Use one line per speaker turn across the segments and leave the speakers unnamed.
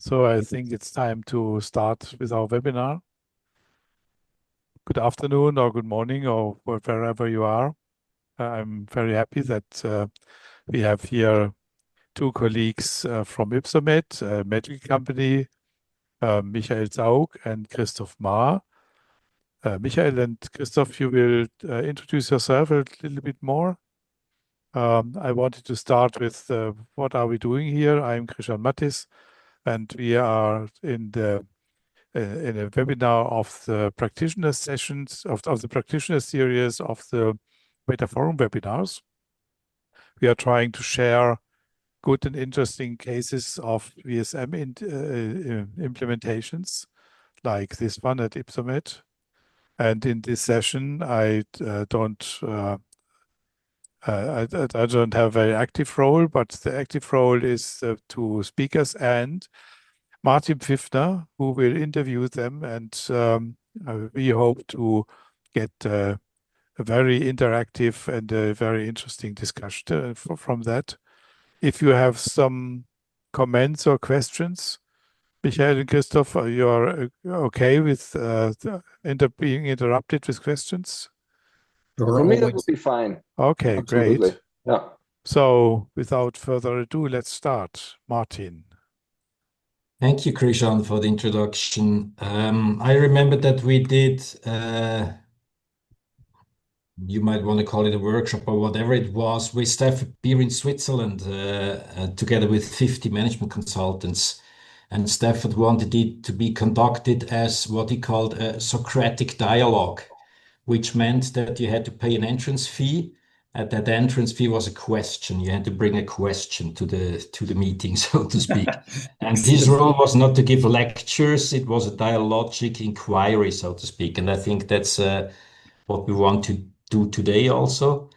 So I think it's time to start with our webinar. Good afternoon or good morning or wherever you are. I'm very happy that we have here two colleagues from Ypsomed, a medical company, Michael Zaugg and Christoph Mahr. Michael and Christoph, you will introduce yourself a little bit more. I wanted to start with what are we doing here? I'm Krishan Mathis, and we are in a webinar of the practitioner sessions of the practitioner series of the Beta Forum webinars. We are trying to share good and interesting cases of VSM implementations, like this one at Ypsomed. And in this session, I don't have a very active role, but the active role is two speakers and Martin Pfiffner, who will interview them, and we hope to get a very interactive and a very interesting discussion from that. If you have some comments or questions, Michael and Christoph, you are okay with being interrupted with questions?
For me, that would be fine.
Okay,
Absolutely.
great.
Yeah.
So without further ado, let's start. Martin.
Thank you, Krishan, for the introduction. I remember that we did, you might want to call it a workshop or whatever it was, with staff here in Switzerland, together with 50 management consultants. And Stafford wanted it to be conducted as what he called a Socratic dialogue, which meant that you had to pay an entrance fee. That entrance fee was a question. You had to bring a question to the meeting, so to speak. And his role was not to give lectures; it was a dialogic inquiry, so to speak. And I think that's what we want to do today. Also,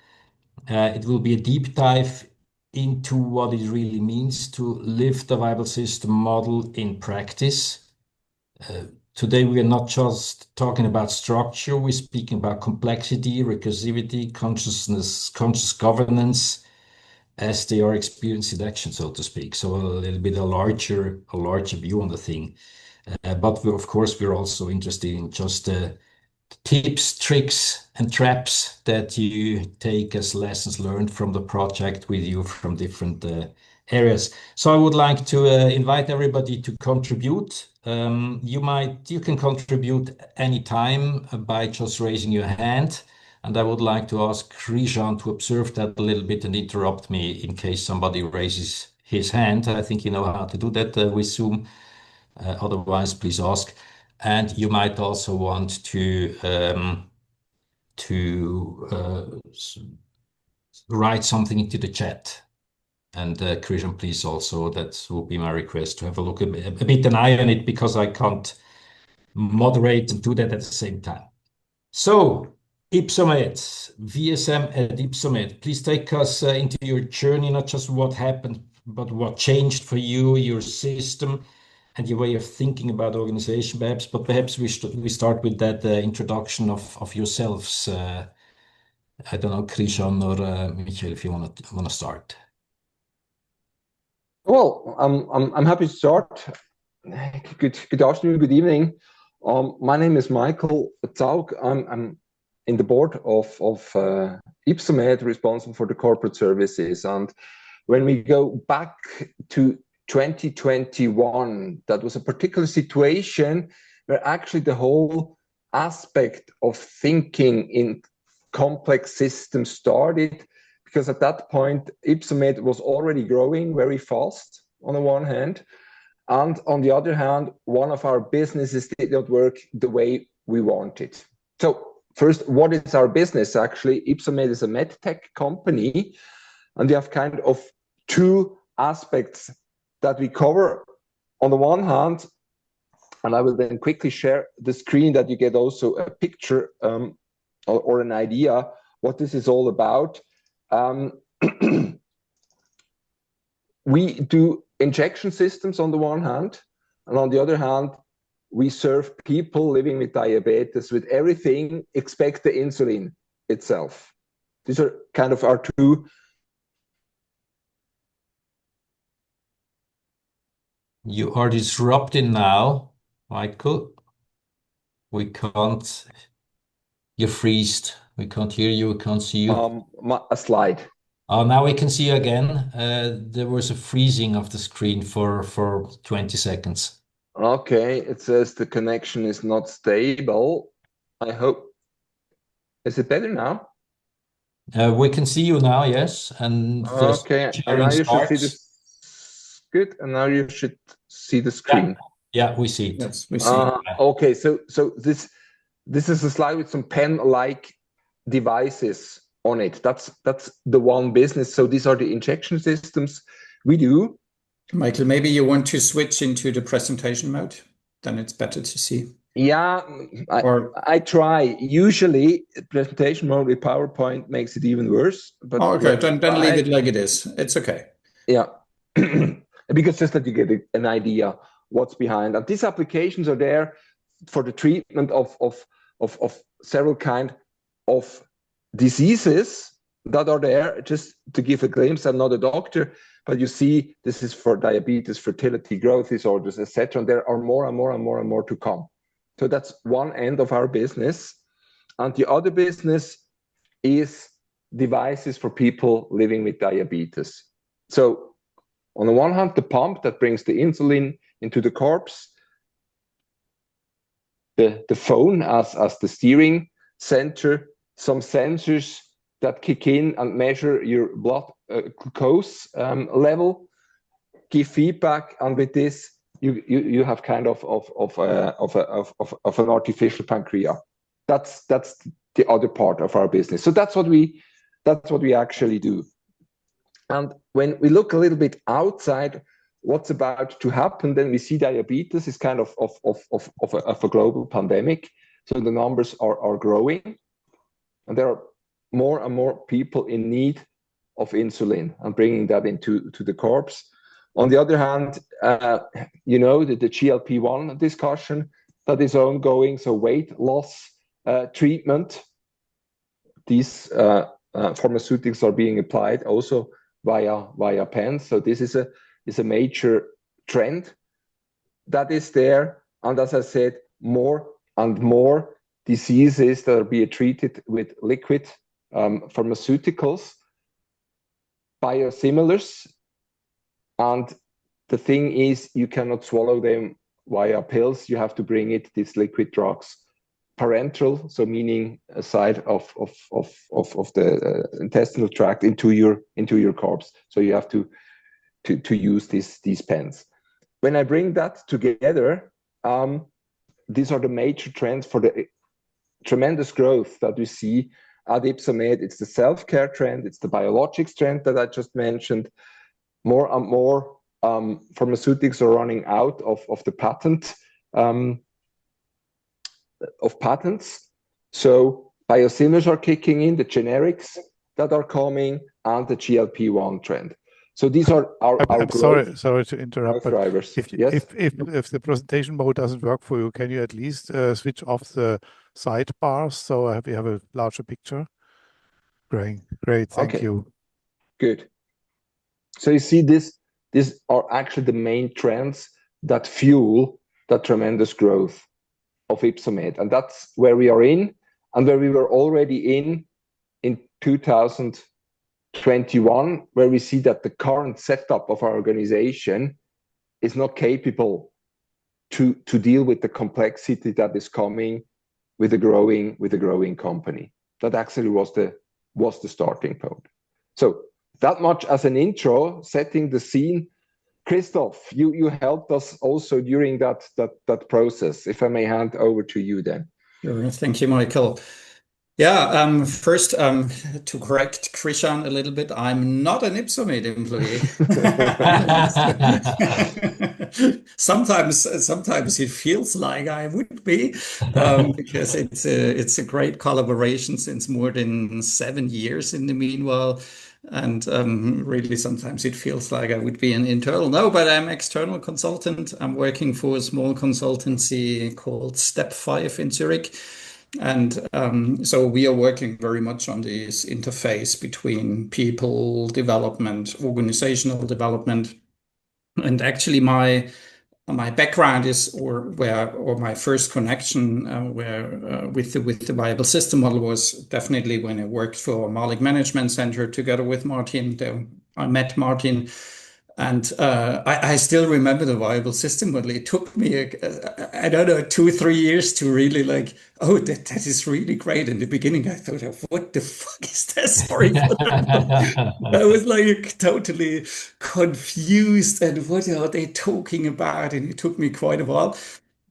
it will be a deep dive into what it really means to live the viable system model in practice. Today, we are not just talking about structure, we're speaking about complexity, recursivity, consciousness, conscious governance, as they are experienced in action, so to speak. So a little bit a larger view on the thing. But of course, we're also interested in just tips, tricks, and traps that you take as lessons learned from the project with you from different areas. So I would like to invite everybody to contribute. You can contribute anytime by just raising your hand. And I would like to ask Krishan to observe that a little bit and interrupt me in case somebody raises his hand. I think you know how to do that with Zoom. Otherwise, please ask. And you might also want to write something into the chat. And Krishan, please also, that will be my request, to have a look, a bit an eye on it, because I can't moderate and do that at the same time. So, Ypsomed, VSM at Ypsomed, please take us into your journey, not just what happened, but what changed for you, your system, and your way of thinking about organization, perhaps. But perhaps we start with that introduction of yourselves. I don't know, Krishan or Michael, if you want to start.
Well, I'm happy to start. Good afternoon, good evening. My name is Michael Zaugg. I'm in the board of Ypsomed, responsible for the corporate services. And when we go back to 2021, that was a particular situation where actually the whole aspect of thinking in complex systems started, because at that point, Ypsomed was already growing very fast on the one hand. And on the other hand, one of our businesses did not work the way we wanted. So first, what is our business? Actually, Ypsomed is a medtech company, and we have kind of two aspects that we cover. On the one hand, and I will then quickly share the screen that you get also a picture or an idea what this is all about. We do injection systems on the one hand, and on the other hand, we serve people living with diabetes with everything except the insulin itself. These are kind of our two.
You are disrupting now, Michael. We can't. You're freezed. We can't hear you. We can't see you.
A slide.
Oh, now we can see you again. There was a freezing of the screen for 20 seconds.
Okay, it says the connection is not stable. I hope. Is it better now?
We can see you now, yes, and the
Okay, and
sharing
now you should see
starts.
this. Good, and now you should see the screen.
Yeah, we see it.
Yes, we see.
Okay, so this is a slide with some pen-like devices on it. That's the one business. So these are the injection systems we do.
Michael, maybe you want to switch into the presentation mode, then it's better to see.
Yeah, I try. Usually, presentation mode with PowerPoint makes it even worse. But
okay, then leave it like it is. It's okay.
Yeah, because just that you get an idea what's behind. And these applications are there for the treatment of several kind of diseases that are there. Just to give a glimpse, I'm not a doctor, but you see, this is for diabetes, fertility, growth disorders, etc. And there are more and more and more and more to come. So that's one end of our business. And the other business is devices for people living with diabetes. So on the one hand, the pump that brings the insulin into the corpse, the phone as the steering center, some sensors that kick in and measure your blood glucose level, give feedback, and with this you have kind of an artificial pancreas. That's the other part of our business. So that's what we actually do. And when we look a little bit outside what's about to happen, then we see diabetes is kind of a global pandemic. So the numbers are growing, and there are more and more people in need of insulin and bringing that into the corpse. On the other hand, the GLP-1 discussion that is ongoing, so weight loss treatment, these pharmaceuticals are being applied also via pens. So this is a major trend that is there. And as I said, more and more diseases that are being treated with liquid pharmaceuticals, biosimilars. And the thing is, you cannot swallow them via pills. You have to bring these liquid drugs parenteral, so meaning a side of the intestinal tract into your corpse. So you have to use these pens. When I bring that together, these are the major trends for the tremendous growth that we see at Ypsomed. It's the self-care trend, it's the biologics trend that I just mentioned. More and more pharmaceutics are running out of the patents. So biosimilars are kicking in, the generics that are coming, and the GLP-1 trend. So these are our
I'm sorry to interrupt, but
drivers.
if the presentation mode doesn't work for you, can you at least switch off the sidebars so we have a larger picture? Great, thank you.
Good. So you see, these are actually the main trends that fuel that tremendous growth of Ypsomed, and that's where we are in, and where we were already in 2021, where we see that the current setup of our organization is not capable to deal with the complexity that is coming with a growing company. That actually was the starting point. So that much as an intro, setting the scene. Christoph, you helped us also during that process. If I may hand over to you then.
Sure. Thank you, Michael. Yeah, first, to correct Krishan a little bit, I'm not an Ypsomed employee. Sometimes it feels like I would be, because it's a great collaboration since more than 7 years in the meanwhile. And really, sometimes it feels like I would be an internal. No, but I'm external consultant. I'm working for a small consultancy called Step 5 in Zurich. And so we are working very much on this interface between people development, organizational development. And actually, my my background is, or my first connection with the viable system model was definitely when I worked for Malik Management Center together with Martin. I met Martin, and I still remember the viable system model. It took me, I don't know, 2 or 3 years to really like, oh, that is really great. In the beginning, I thought, what the fuck is this? Sorry for that. I was like totally confused, and what are they talking about? And it took me quite a while.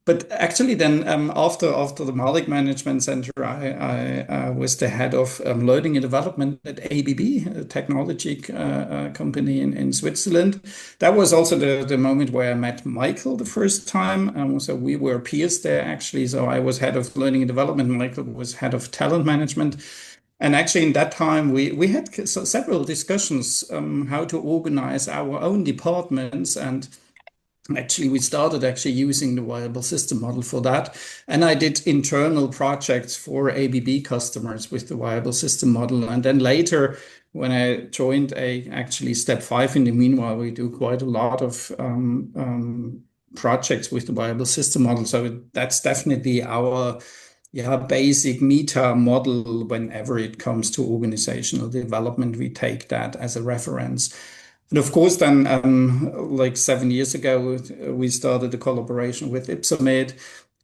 But actually, then after the Malik Management Center, I was the head of learning and development at ABB, a technology company in Switzerland. That was also the moment where I met Michael the first time. So we were peers there actually. So I was head of learning and development. Michael was head of talent management. And actually, in that time, we had several discussions how to organize our own departments. And actually, we started using the viable system model for that. And I did internal projects for ABB customers with the viable system model. And then later, when I joined actually step 5 in the meanwhile, we do quite a lot of projects with the viable system model. So that's definitely our basic meta model. Whenever it comes to organizational development, we take that as a reference. And of course, then, like 7 years ago, we started a collaboration with Ypsomed,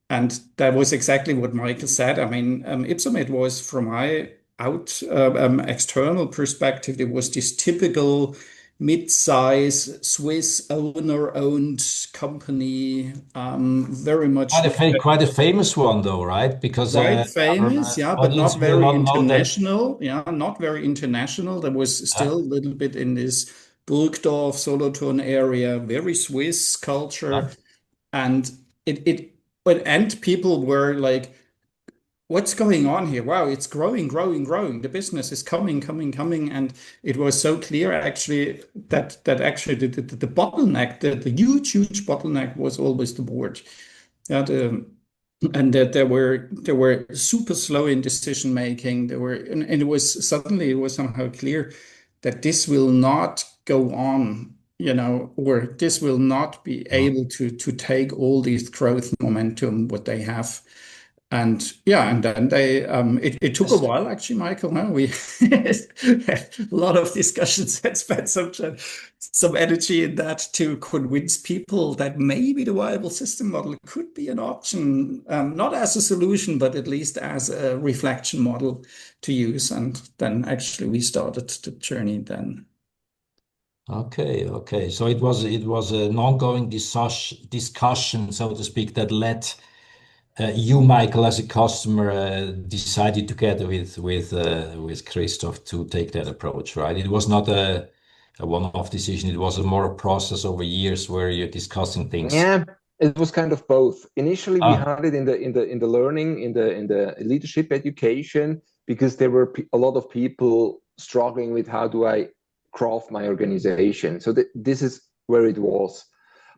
and that was exactly what Michael said. I mean, Ypsomed was, from my external perspective, it was this typical mid-size Swiss owner-owned company, very much
Quite a famous one, though, right? Because
quite famous, but not very international. Not very international. There was still a little bit in this Burgdorf, Solothurn area, very Swiss culture, and and people were like, "What's going on here? Wow, it's growing. The business is coming, and it was so clear actually that actually the bottleneck, the huge bottleneck was always the board. And that they were super slow in decision making. And it was somehow clear that this will not go on, or this will not be able to take all this growth momentum what they have. And then it took a while actually, Michael. We had a lot of discussions and spent some energy in that to convince people that maybe the viable system model could be an option, not as a solution, but at least as a reflection model to use. And then actually we started the journey then.
Okay. So it was an ongoing discussion, so to speak, that led you, Michael, as a customer, decided together with Christoph to take that approach, right? It was not a one-off decision. It was more a process over years where you're discussing things.
Yeah, it was kind of both. Initially, we had it in the learning, in the leadership education, because there were a lot of people struggling with how do I craft my organization. So this is where it was.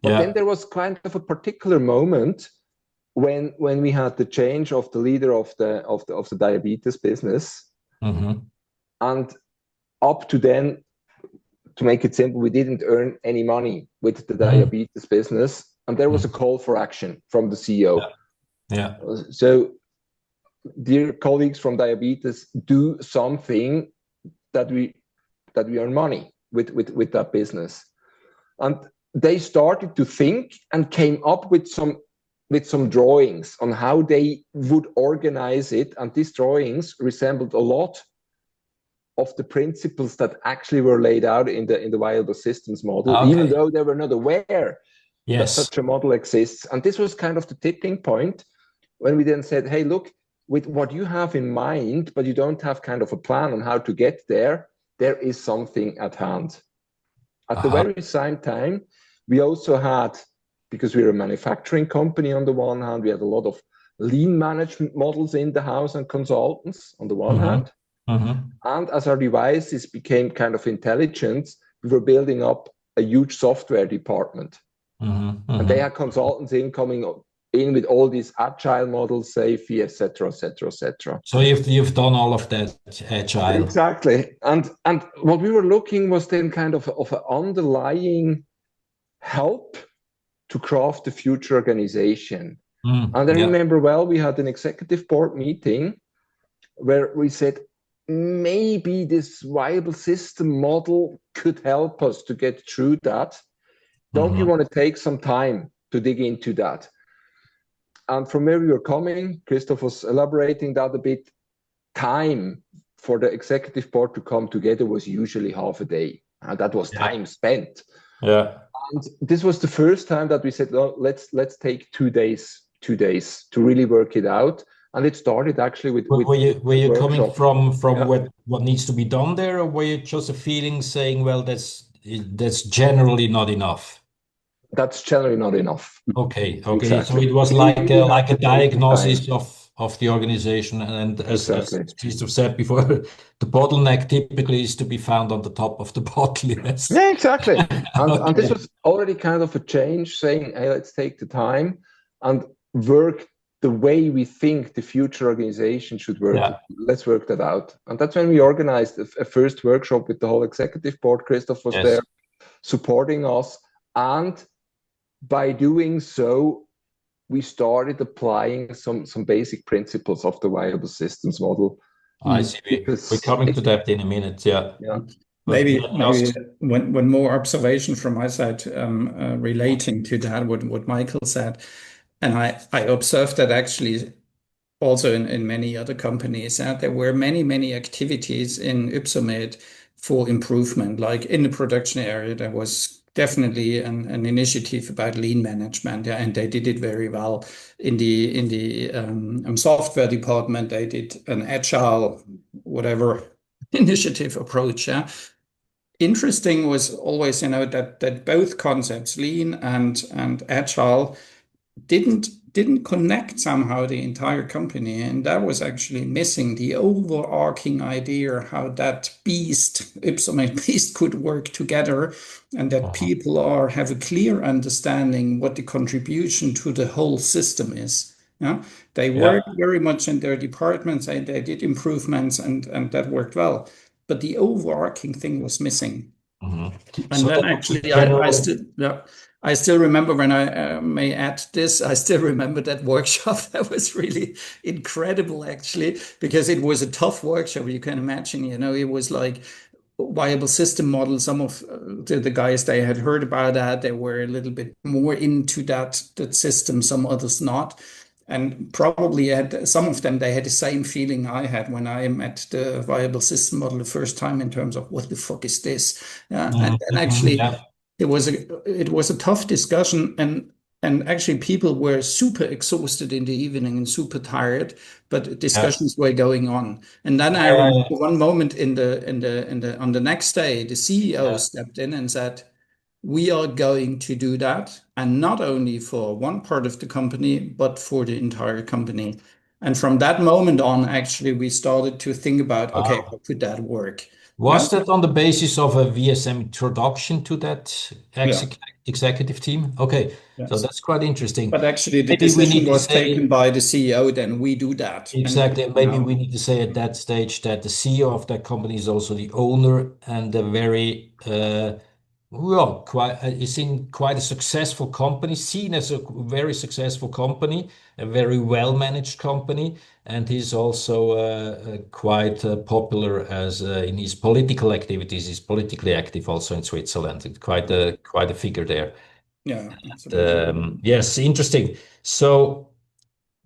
But then there was kind of a particular moment when we had the change of the leader of the diabetes business, and up to then, to make it simple, we didn't earn any money with the diabetes business, and there was a call for action from the CEO. So, dear colleagues from diabetes, do something that we earn money with that business. And they started to think and came up with some drawings on how they would organize it, and these drawings resembled a lot of the principles that actually were laid out in the viable systems model, even though they were not aware that such a model exists. And this was kind of the tipping point when we then said, hey, look, with what you have in mind, but you don't have kind of a plan on how to get there, there is something at hand. At the very same time, we also had, because we're a manufacturing company on the one hand, we had a lot of lean management models in the house and consultants on the one hand. And as our devices became kind of intelligent, we were building up a huge software department. And they had consultants coming in with all these agile models, safety, etc.
So you've done all of that agile.
Exactly. And what we were looking was then kind of an underlying help to craft the future organization.
Mm,
And I
yeah.
remember well, we had an executive board meeting where we said, maybe this viable system model could help us to get through that. Don't you want to take some time to dig into that? And from where we were coming, Christoph was elaborating that a bit. Time for the executive board to come together was usually half a day. And that was time spent.
Yeah.
And this was the first time that we said, well, let's take 2 days to really work it out. And it started actually with
Were you coming
workshop.
from what needs to be done there, or were you just a feeling saying, well, that's generally not enough?
That's generally not enough.
Okay. So
Exactly.
it was
You
like
really have
a
to take the time.
diagnosis of the organization, and as
Exactly.
Christoph said before, the bottleneck typically is to be found on the top of the bottle. Yes.
Yeah, exactly. And
Okay.
this was already kind of a change, saying, hey, let's take the time and work the way we think the future organization should work.
Yeah.
Let's work that out. And that's when we organized a first workshop with the whole executive board. Christoph was
Yes.
there supporting us. And by doing so, we started applying some basic principles of the viable systems model.
I see. We're coming to that in a minute. Yeah.
Yeah.
Maybe one more observation from my side relating to that, what Michael said. And I observed that actually also in many other companies, there were many activities in Ypsomed for improvement. Like in the production area, there was definitely an initiative about lean management, and they did it very well. In the software department, they did an agile, whatever initiative approach. Yeah. Interesting was always, that both concepts, lean and agile, didn't connect somehow the entire company, and that was actually missing the overarching idea how that Ypsomed beast could work together, and that people have a clear understanding what the contribution to the whole system is. Yeah, they worked very much in their departments, and they did improvements, and that worked well, but the overarching thing was missing. And
So
then
that
actually,
general-
I still remember, when I may add this, I still remember that workshop. That was really incredible, actually, because it was a tough workshop. You can imagine, it was like viable system model. Some of the guys, they had heard about that. They were a little bit more into that system, some others not. And probably some of them, they had the same feeling I had when I met the viable system model the first time, in terms of what the fuck is this? And actually, it was a tough discussion, and actually people were super exhausted in the evening and super tired, but discussions were going on. And then I remember one moment on the next day, the CEO stepped in and said, we are going to do that, and not only for one part of the company, but for the entire company. And from that moment on, actually, we started to think about, okay, how could that work?
Was that on the basis of a VSM introduction to that executive team? Okay, so that's quite interesting.
But actually, the decision was taken by the CEO, then we do that.
Exactly. Maybe we need to say at that stage that the CEO of that company is also the owner, and a very is in quite a successful company, seen as a very successful company, a very well-managed company, and he's also quite popular as in his political activities. He's politically active also in Switzerland. Quite a figure there.
Yeah, absolutely.
Yes, interesting. So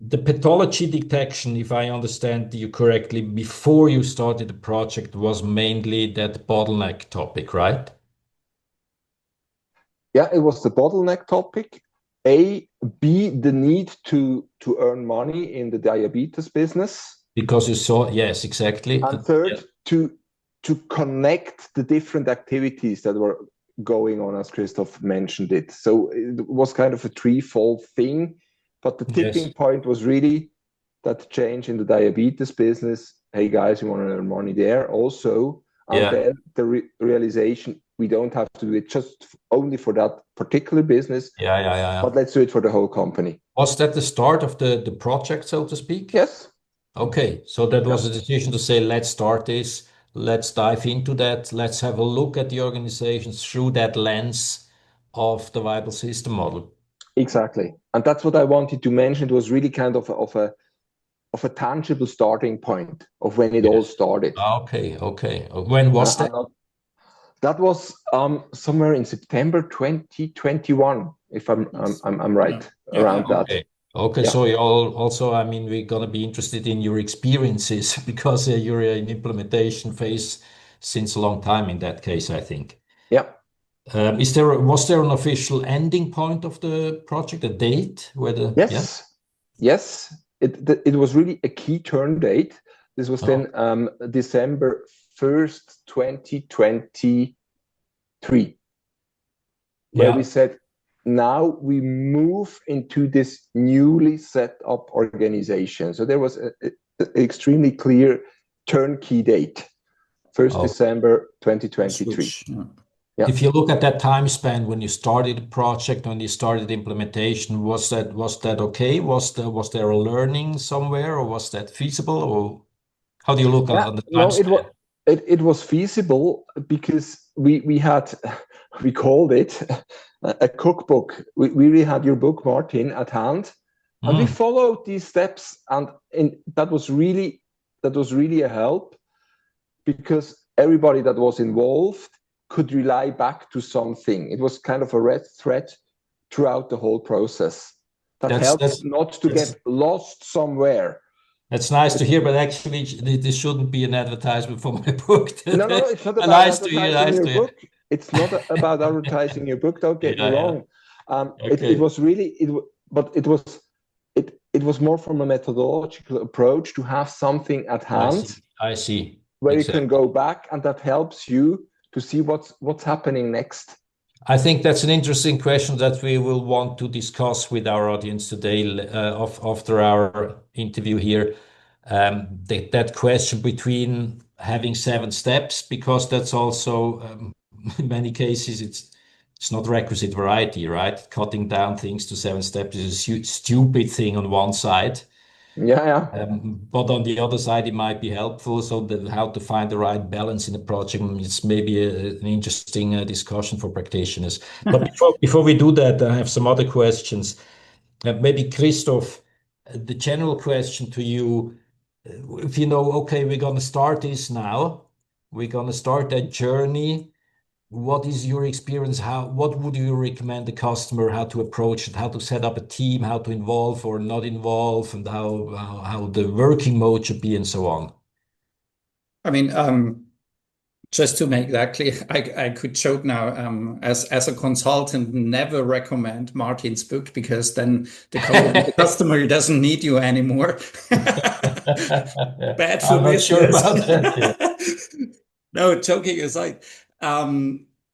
the pathology detection, if I understand you correctly, before you started the project, was mainly that bottleneck topic, right?
Yeah, it was the bottleneck topic. A, B, the need to earn money in the diabetes business.
Because you saw, yes, exactly.
And third, to connect the different activities that were going on, as Christoph mentioned it. So it was kind of a threefold thing, but the tipping point was really that change in the diabetes business. Hey guys, we want to earn money there also. And then the realization, we don't have to do it just only for that particular business. But let's do it for the whole company.
Was that the start of the project, so to speak?
Yes.
Okay, so that was a decision to say, let's start this, let's dive into that, let's have a look at the organizations through that lens of the viable system model.
Exactly. And that's what I wanted to mention. It was really kind of a tangible starting point of when it all
Yes.
started.
Okay. When was that?
That was somewhere in September 2021, if I'm right, around that.
Okay.
Yeah.
So you all also, I mean, we're gonna be interested in your experiences because you're in implementation phase since a long time in that case, I think.
Yeah.
Was there an official ending point of the project, a date where the
Yes. It was really a key turn date. This was then December 1st, 2023, where we said, now we move into this newly set up organization. So there was an extremely clear turnkey date, 1st December 2023.
Yeah. If you look at that time span when you started the project, when you started implementation, was that okay? Was there a learning somewhere, or was that feasible, or how do you look on the time span?
It was feasible because we had, we called it a cookbook. We really had your book, Martin, at hand, and we followed these steps, and that was really a help, because everybody that was involved could rely back to something. It was kind of a red thread throughout the whole process. That helps not to get lost somewhere.
That's nice to hear, but actually, this shouldn't be an advertisement for my book.
No, it's not about advertising your book. It's not about advertising your book. Don't get me wrong. It was really, but it was more from a methodological approach to have something at hand.
I see.
Where you can go back, and that helps you to see what's happening next.
I think that's an interesting question that we will want to discuss with our audience today after our interview here. That question between having 7 steps, because that's also in many cases it's not requisite variety, right? Cutting down things to 7 steps is a stupid thing on one side. But on the other side, it might be helpful. So how to find the right balance in a project, it's maybe an interesting discussion for practitioners. But before we do that, I have some other questions. Maybe Christoph, the general question to you, if you know, okay, we're going to start this now, we're going to start that journey. What is your experience? What would you recommend the customer, how to approach it, how to set up a team, how to involve or not involve, and how the working mode should be, and so on?
I mean, just to make that clear, I could joke now, as a consultant, never recommend Martin's book, because then the customer doesn't need you anymore. Bad for
I'm not
business.
sure about that.
No, joking aside.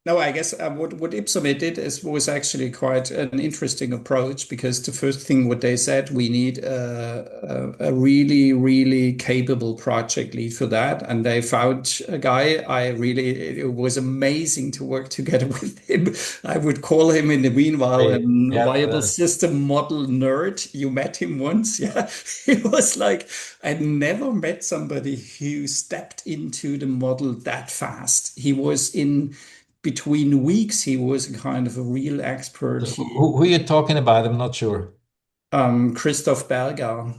No, I guess what Ypsomed did was actually quite an interesting approach, because the first thing what they said, we need a really, really capable project lead for that. And they found a guy, it was amazing to work together with him. I would call him in the meanwhile a viable system model nerd. You met him once, yeah? It was like, I never met somebody who stepped into the model that fast. He was between weeks, he was kind of a real expert.
Who are you talking about? I'm not sure.
Christoph Berger.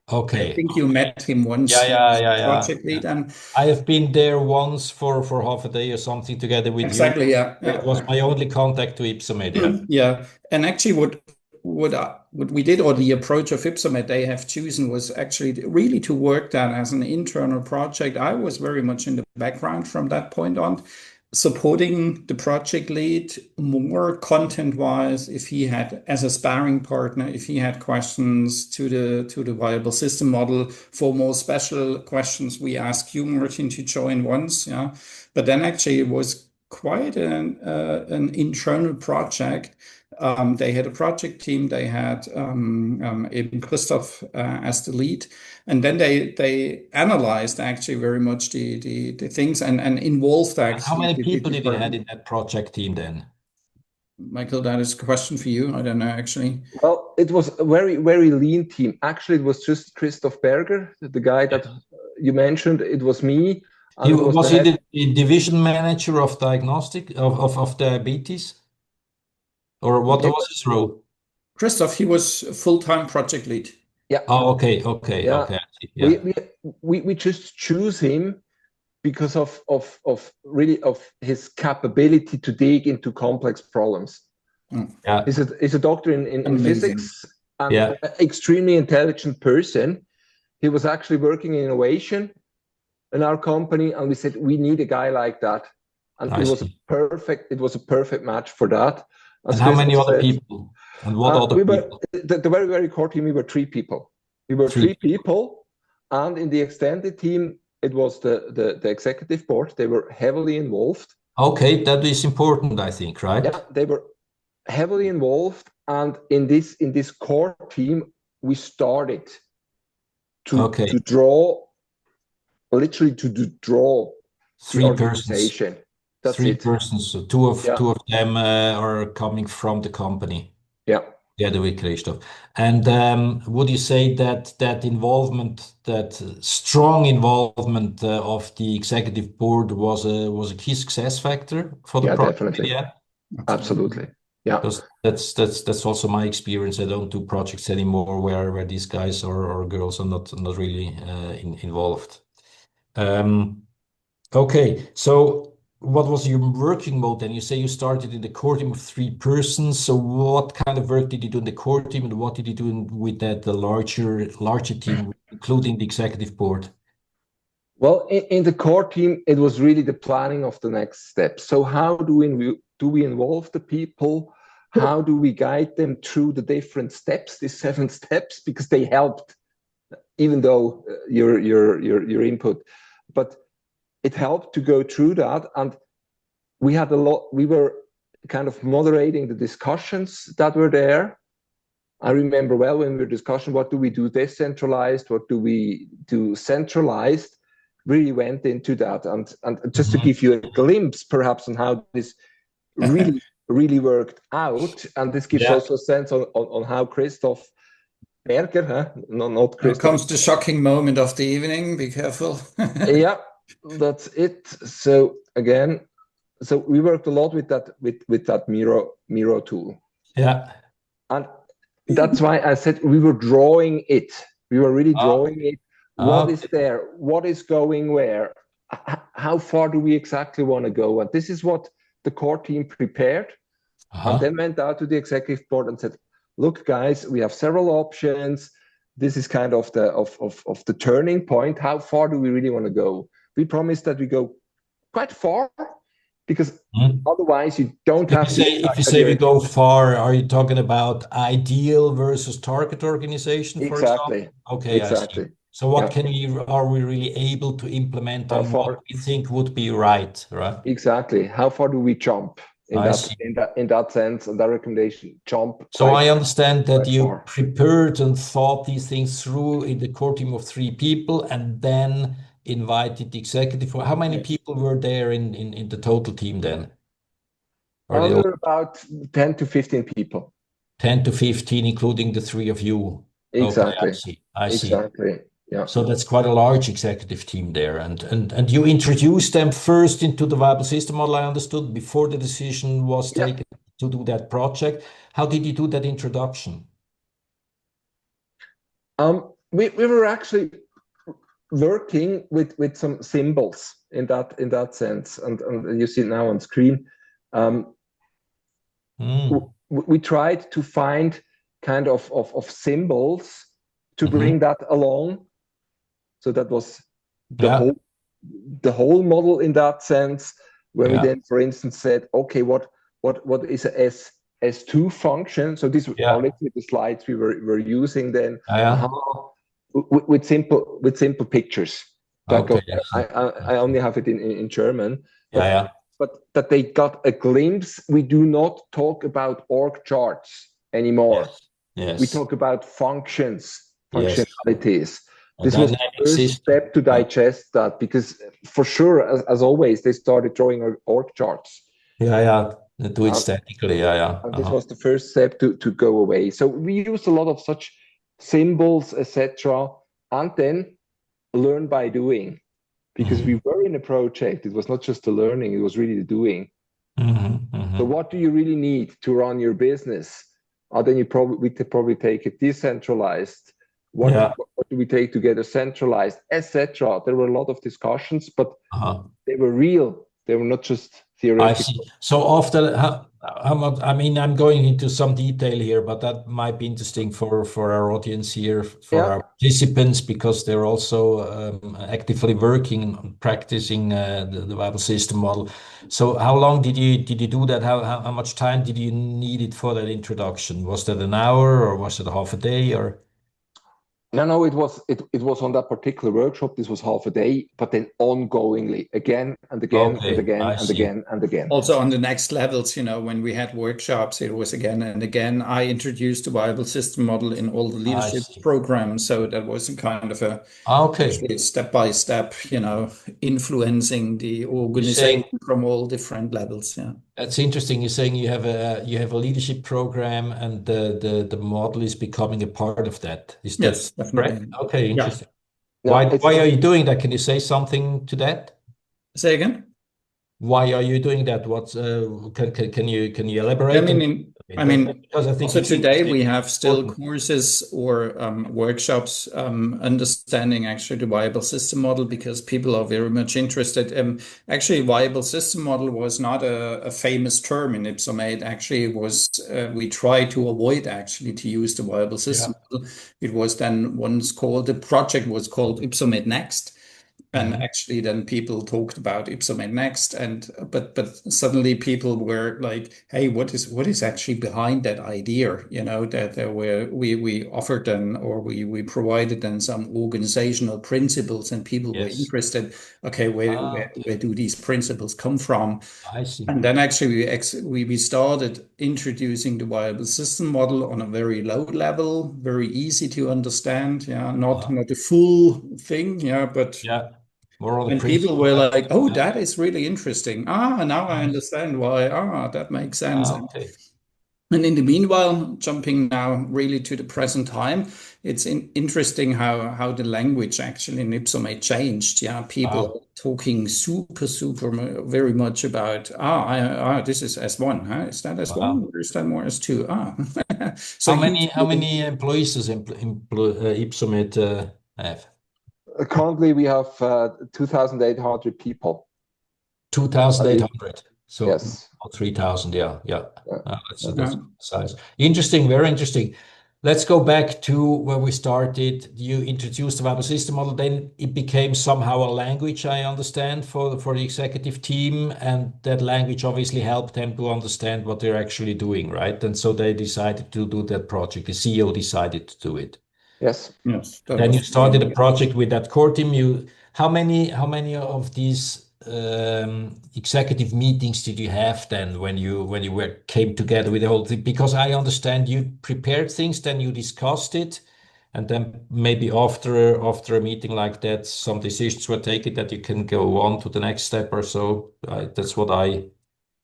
Okay.
I think you met him once.
Yeah.
Project lead. And
I have been there once for half a day or something together with you.
Exactly, yeah.
It was my only contact to Ypsomed.
Yeah. And actually what we did, or the approach of Ypsomed they have chosen, was actually really to work that as an internal project. I was very much in the background from that point on, supporting the project lead more content-wise, if he had, as a sparring partner, if he had questions to the viable system model. For more special questions, we asked you, Martin, to join once, yeah. But then actually it was quite an internal project. They had a project team. They had Christoph as the lead, and then they analyzed actually very much the things and involved actually.
How many people did you have in that project team then?
Michael, that is a question for you. I don't know, actually.
Well, it was a very, very lean team. Actually, it was just Christoph Berger, the guy that you mentioned. It was me.
Was he the division manager of diagnostic of diabetes? Or what was his role?
Christoph, he was a full-time project lead.
Yeah.
Oh, okay.
Yeah.
I see. Yeah.
We just choose him because of really of his capability to dig into complex problems.
Yeah.
He's a doctor in
Amazing.
physics and
Yeah.
an extremely intelligent person. He was actually working in innovation in our company, and we said we need a guy like that, and
I
it was
see.
a perfect match for that. As
And how many
Christoph
other
said,
people? And what other people?
the very, very core team, we were three people. We were
Three.
three people, and in the extended team, it was the executive board. They were heavily involved.
Okay, that is important, I think, right?
Yeah, they were heavily involved, and in this core team, we started to draw, literally to draw the
Three persons.
organization. That's
Three
it.
persons. So two of them are coming from the company.
Yeah.
Together with Christoph. And would you say that involvement, that strong involvement of the executive board was a key success factor for the project?
Definitely.
Yeah,
absolutely. Yeah,
because that's also my experience. I don't do projects anymore where these guys or girls are not really involved. Okay, so what was your working mode then? You say you started in the core team of three persons. So what kind of work did you do in the core team, and what did you do with the larger team, including the executive board?
Well, in the core team, it was really the planning of the next steps. So how do we involve the people? How do we guide them through the different steps, these 7 steps, because they helped, even though your input, but it helped to go through that. And we had we were kind of moderating the discussions that were there. I remember well when we were discussing, what do we do decentralized? What do we do centralized? Really went into that. And just to give you a glimpse, perhaps, on how this really worked out. And this gives also a sense on how Christoph Berger, not Christoph.
Now comes the shocking moment of the evening. Be careful.
Yeah, that's it. So again, so we worked a lot with that Miro tool.
Yeah.
And that's why I said we were drawing it. We were really drawing it. What is there? What is going where? How far do we exactly want to go? And this is what the core team prepared. And then went out to the executive board and said, look, guys, we have several options. This is kind of the turning point. How far do we really want to go? We promised that we go quite far, because otherwise you don't have to.
If you say we go far, are you talking about ideal versus target organization, for example? Okay,
exactly.
I see. So what are we really able to implement on what we think would be right?
Exactly. How far do we jump in that sense, and that recommendation, jump?
So I understand that you prepared and thought these things through in the core team of 3 people, and then invited the executive. How many people were there in the total team then?
There were about 10 to 15 people.
10 to 15, including the 3 of you.
Exactly.
Okay, I see.
Exactly. Yeah.
So that's quite a large executive team there, and you introduced them first into the viable system model, I understood, before the decision was taken to do that project. How did you do that introduction?
We were actually working with some symbols in that sense, and you see it now on screen. We tried to find kind of symbols to bring that along. So that was the whole model in that sense, where we then, for instance, said, okay, what is a S2 function? So these are literally the slides we were using then, with simple pictures. I only have it in German. But that they got a glimpse. We do not talk about org charts anymore.
Yes.
We talk about functionalities. This
And
was the first step to digest that, because for sure, as always, they started drawing org charts.
They do it statically.
And this was the first step to go away. So we used a lot of such symbols, etc., and then learn by doing. Because we were in a project, it was not just the learning, it was really the doing. So what do you really need to run your business? Then we probably take it decentralized.
Yeah.
What do we take together, centralized, etc. There were a lot of discussions, but they were real. They were not just theoretical.
I see. So after how much, I mean, I'm going into some detail here, but that might be interesting for our audience here, for our participants, because they're also actively working on practicing the Bible system model. So how long did you do that? How much time did you need it for that introduction? Was that an hour, or was it half a day, or?
No, it was on that particular workshop. This was half a day, but then ongoingly, again and again and again and again and again.
Also on the next levels, when we had workshops, it was again and again. I introduced the Bible system model in all the leadership programs, so that was a kind of a step by step, influencing the organization from all different levels. Yeah.
That's interesting. You're saying you have a leadership program, and the model is becoming a part of that. Is that correct? Okay, interesting. Yeah. Why are you doing that? Can you say something to that?
Say again?
Why are you doing that? What's can you elaborate?
I mean, because I think so today we have still courses or workshops understanding actually the viable system model, because people are very much interested. Actually, viable system model was not a famous term in Ypsomed. Actually, it was we tried to avoid actually to use the viable system model. It was then once called, the project was called Ypsomed Next. And actually, then people talked about Ypsomed Next, but suddenly people were like, "Hey, what is actually behind that idea?" That we offered them, or we provided them some organizational principles, and people were interested. Okay, where do these principles come from?
I see.
And then actually we started introducing the viable system model on a very low level, very easy to understand. Yeah, not a full thing. Yeah, but when people were like, "Oh, that is really interesting. Now I understand why. That makes sense."
Okay.
And in the meanwhile, jumping now really to the present time, it's interesting how the language actually in Ypsomed changed. Yeah, people talking super very much about this is S1. Is that S1 or is that more S2?
So how many employees does Ypsomed have?
Currently, we have 2,800 people.
2,800. So
yes.
3,000. Yeah. That's the size. Interesting. Very interesting. Let's go back to where we started. You introduced the Bible system model. Then it became somehow a language, I understand, for the executive team, and that language obviously helped them to understand what they're actually doing, right? And so they decided to do that project. The CEO decided to do it.
Yes.
Then you started a project with that core team. How many of these executive meetings did you have then when you came together with the whole thing? Because I understand you prepared things, then you discussed it, and then maybe after a meeting like that, some decisions were taken that you can go on to the next step or so. That's what I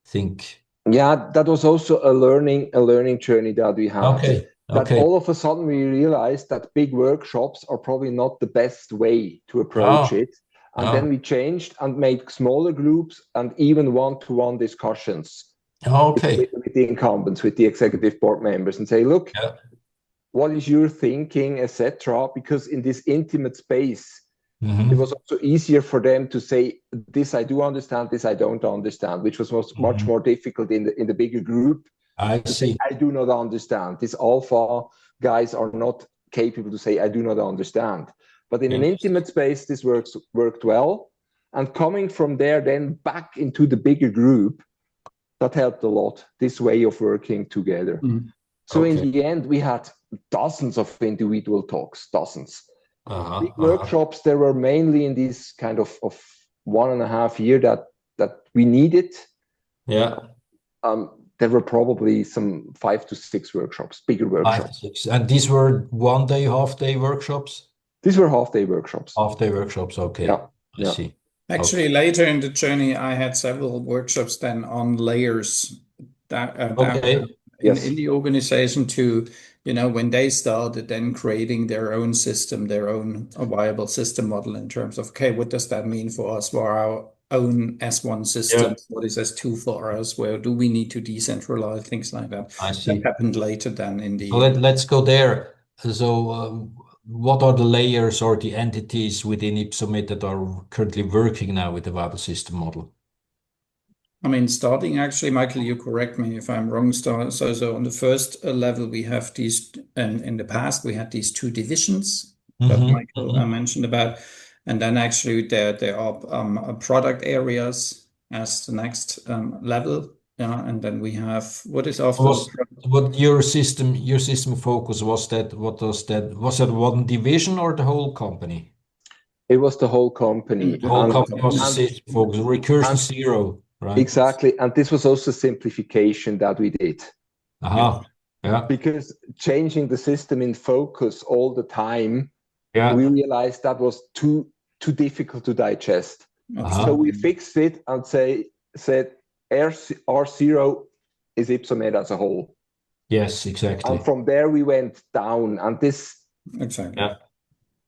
think.
Yeah, that was also a learning journey that we had.
Okay.
That all of a sudden we realized that big workshops are probably not the best way to approach it. And then we changed and made smaller groups and even one-to-one discussions with the incumbents, with the executive board members, and say, look, what is your thinking, etc. Because in this intimate space, it was also easier for them to say, this I do understand, this I don't understand, which was much more difficult in the bigger group.
I see.
I do not understand. These alpha guys are not capable to say, I do not understand. But in an intimate space, this worked well. And coming from there, then back into the bigger group, that helped a lot, this way of working together. So in the end, we had dozens of individual talks, dozens. Big workshops, there were mainly in this kind of 1.5 year that we needed.
Yeah.
There were probably some 5 to 6 workshops, bigger workshops.
5 to 6. And these were one-day, half-day workshops?
These were half-day workshops.
Half-day workshops, okay. I see.
Actually, later in the journey, I had several workshops then on layers in the organization to, when they started then creating their own system, their own viable system model in terms of, okay, what does that mean for us, for our own S1 systems. What is S2 for us? Where do we need to decentralize things like that?
I see.
That happened later than in the.
Let's go there. So, what are the layers or the entities within Ypsomed that are currently working now with the viable system model?
I mean, starting actually, Michael, you correct me if I'm wrong. So on the first level, we have these, and in the past, we had these two divisions that Michael mentioned about. And then actually there are product areas as the next level. Yeah, and then we have what is after
what your system focus was that? What was that? Was that one division or the whole company?
It was the whole company.
The whole company was the system focus, recursion zero, right?
Exactly. And this was also simplification that we did.
Yeah.
Because changing the system in focus all the time, we realized that was too difficult to digest. So we fixed it and said R0 is Ypsomed as a whole.
Yes, exactly.
And from there we went down, and this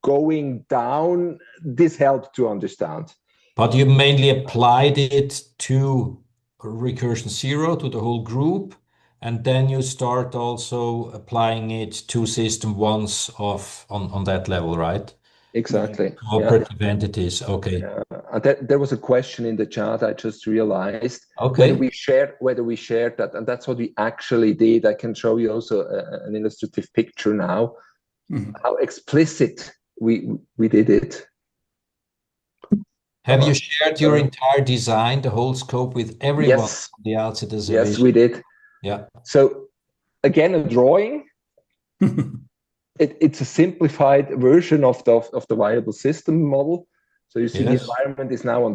going down, this helped to understand.
But you mainly applied it to recursion zero, to the whole group, and then you start also applying it to system ones on that level, right?
Exactly.
Cooperative entities. Okay.
There was a question in the chat. I just realized whether we shared that, and that's what we actually did. I can show you also an illustrative picture now. How explicit we did it.
Have you shared your entire design, the whole scope, with everyone on the outset as a
Yes,
vision?
we did.
Yeah.
So again, a drawing. It's a simplified version of the viable system model. So you see the environment is now on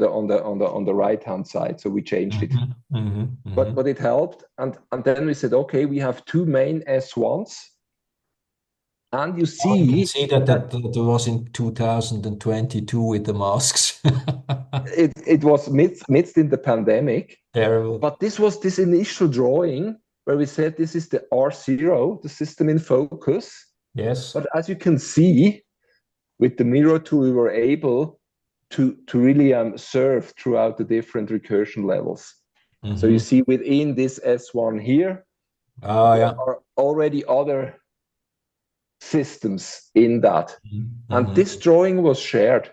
the right hand side. So we changed it, but it helped. And then we said, okay, we have two main S1s, and you can
see that was in 2022 with the masks.
it was midst in the pandemic.
Terrible.
But this was this initial drawing where we said this is the R0, the system in focus.
Yes.
But as you can see, with the mirror tool, we were able to really serve throughout the different recursion levels. So you see within this S1 here, there are already other systems in that. And this drawing was shared.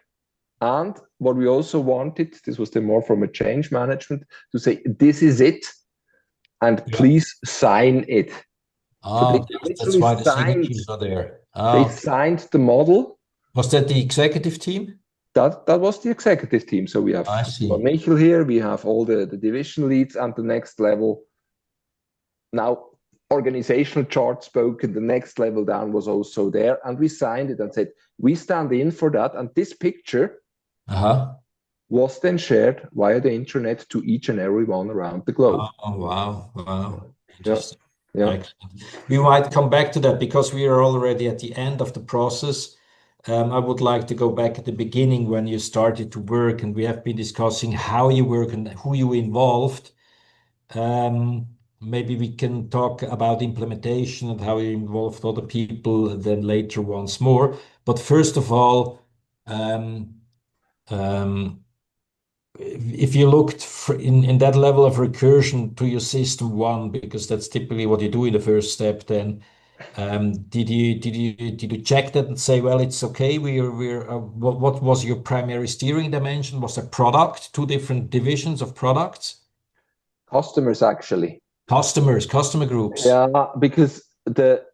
And what we also wanted, this was more from a change management, to say, this is it, and please sign it. So
that's why the signatures are there.
They signed the model.
Was that the executive team?
That was the executive team. So we have Michael here, we have all the division leads, and the next level. Now, organizational chart spoken, the next level down was also there. And we signed it and said, we stand in for that. And this picture was then shared via the internet to each and everyone around the globe.
Oh, wow. Interesting.
Yeah.
We might come back to that because we are already at the end of the process. I would like to go back at the beginning when you started to work, and we have been discussing how you work and who you involved. Maybe we can talk about implementation and how you involved other people then later once more. But first of all, if you looked in that level of recursion to your system one, because that's typically what you do in the first step, then did you check that and say, well, it's okay? What was your primary steering dimension? Was a product, two different divisions of products?
Customers, actually.
Customer groups.
Yeah, because the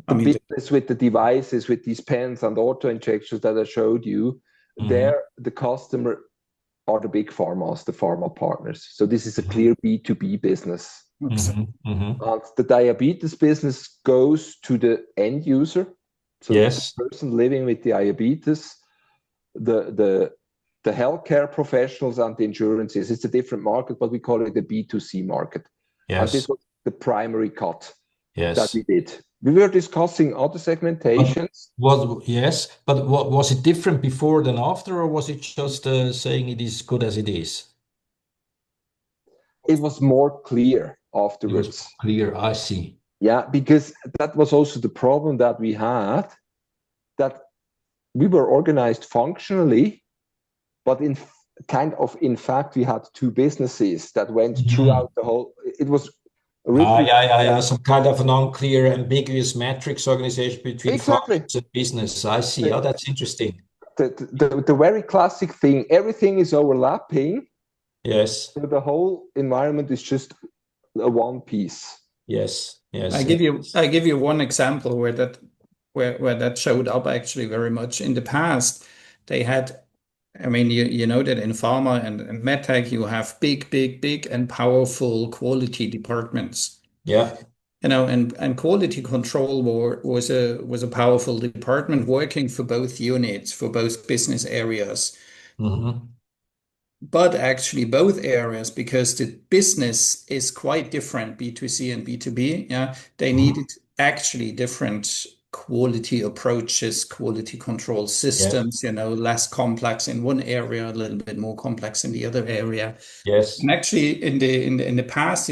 business with the devices, with these pens and auto injectors that I showed you, there the customer are the big pharmas, the pharma partners. So this is a clear B2B business. And the diabetes business goes to the end user. So the person living with diabetes, the healthcare professionals and the insurances. It's a different market, but we call it the B2C market. And this was the primary cut that we did. We were discussing other segmentations.
But was it different before than after, or was it just saying it is good as it is?
It was more clear afterwards.
It was clear, I see.
Yeah, because that was also the problem that we had, that we were organized functionally, but in fact, we had two businesses that went
Mhm.
throughout the whole. It was originally
Yeah. Some kind of an unclear, ambiguous matrix organization between
exactly
functions and business. I see. Oh, that's interesting.
the very classic thing. Everything is overlapping,
Yes.
so the whole environment is just a one piece.
Yes. Yes.
I give you one example where that showed up actually very much in the past. They had, I mean, you know that in pharma and medtech you have big and powerful quality departments.
Yeah.
You know, and quality control was a powerful department working for both units, for both business areas.
Mm-hmm.
But actually both areas, because the business is quite different, B2C and B2B, yeah, they needed actually different quality approaches, quality control systems, you know, less complex in one area, a little bit more complex in the other area.
Yes.
And actually in the past,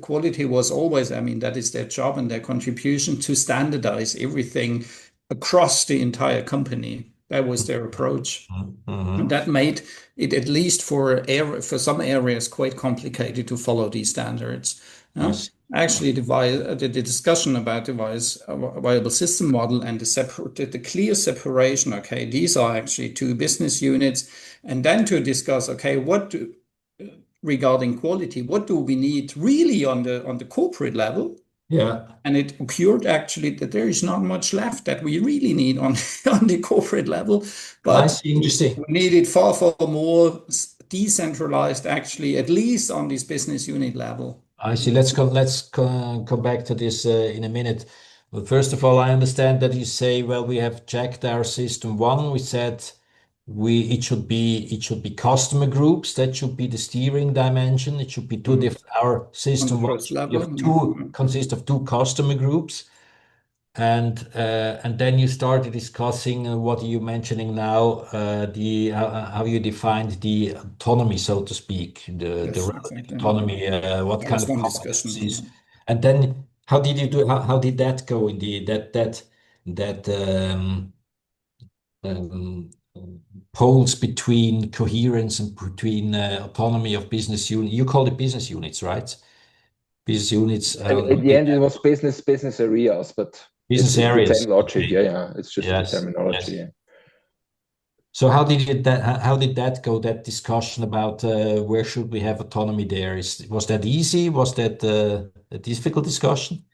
quality was always, I mean, that is their job and their contribution to standardize everything across the entire company. That was their approach.
Mm-hmm.
And that made it, at least for some areas, quite complicated to follow these standards.
Yes.
Actually, the discussion about the viable system model and the clear separation. Okay, these are actually two business units, and then to discuss. Okay, regarding quality, what do we need really on the corporate level?
Yeah.
And it occurred actually that there is not much left that we really need on the corporate level,
I
but
see. Interesting.
we need it far more decentralized, actually, at least on this business unit level.
I see. Let's come back to this in a minute. Well, first of all, I understand that you say, well, we have checked our system one. We said it should be customer groups. That should be the steering dimension. It should be two different. Our system
On the
one
first
should be
level,
of two consist of two customer groups. And then you started discussing what are you mentioning now, the how you defined the autonomy, so to speak, the
Yes,
relative
exactly.
autonomy, what
That
kind
was
of
one discussion.
competencies. And then how did you do, how did that go in that um, poles between coherence and between autonomy of business unit? You call it business units, right? Business units,
At the end, it was business areas, but
business
it's the
areas.
same logic.
Okay.
Yeah. It's just the
Yes.
terminology.
Yes.
Yeah.
So how did that go, that discussion about where should we have autonomy there? Was that easy? Was that a difficult discussion?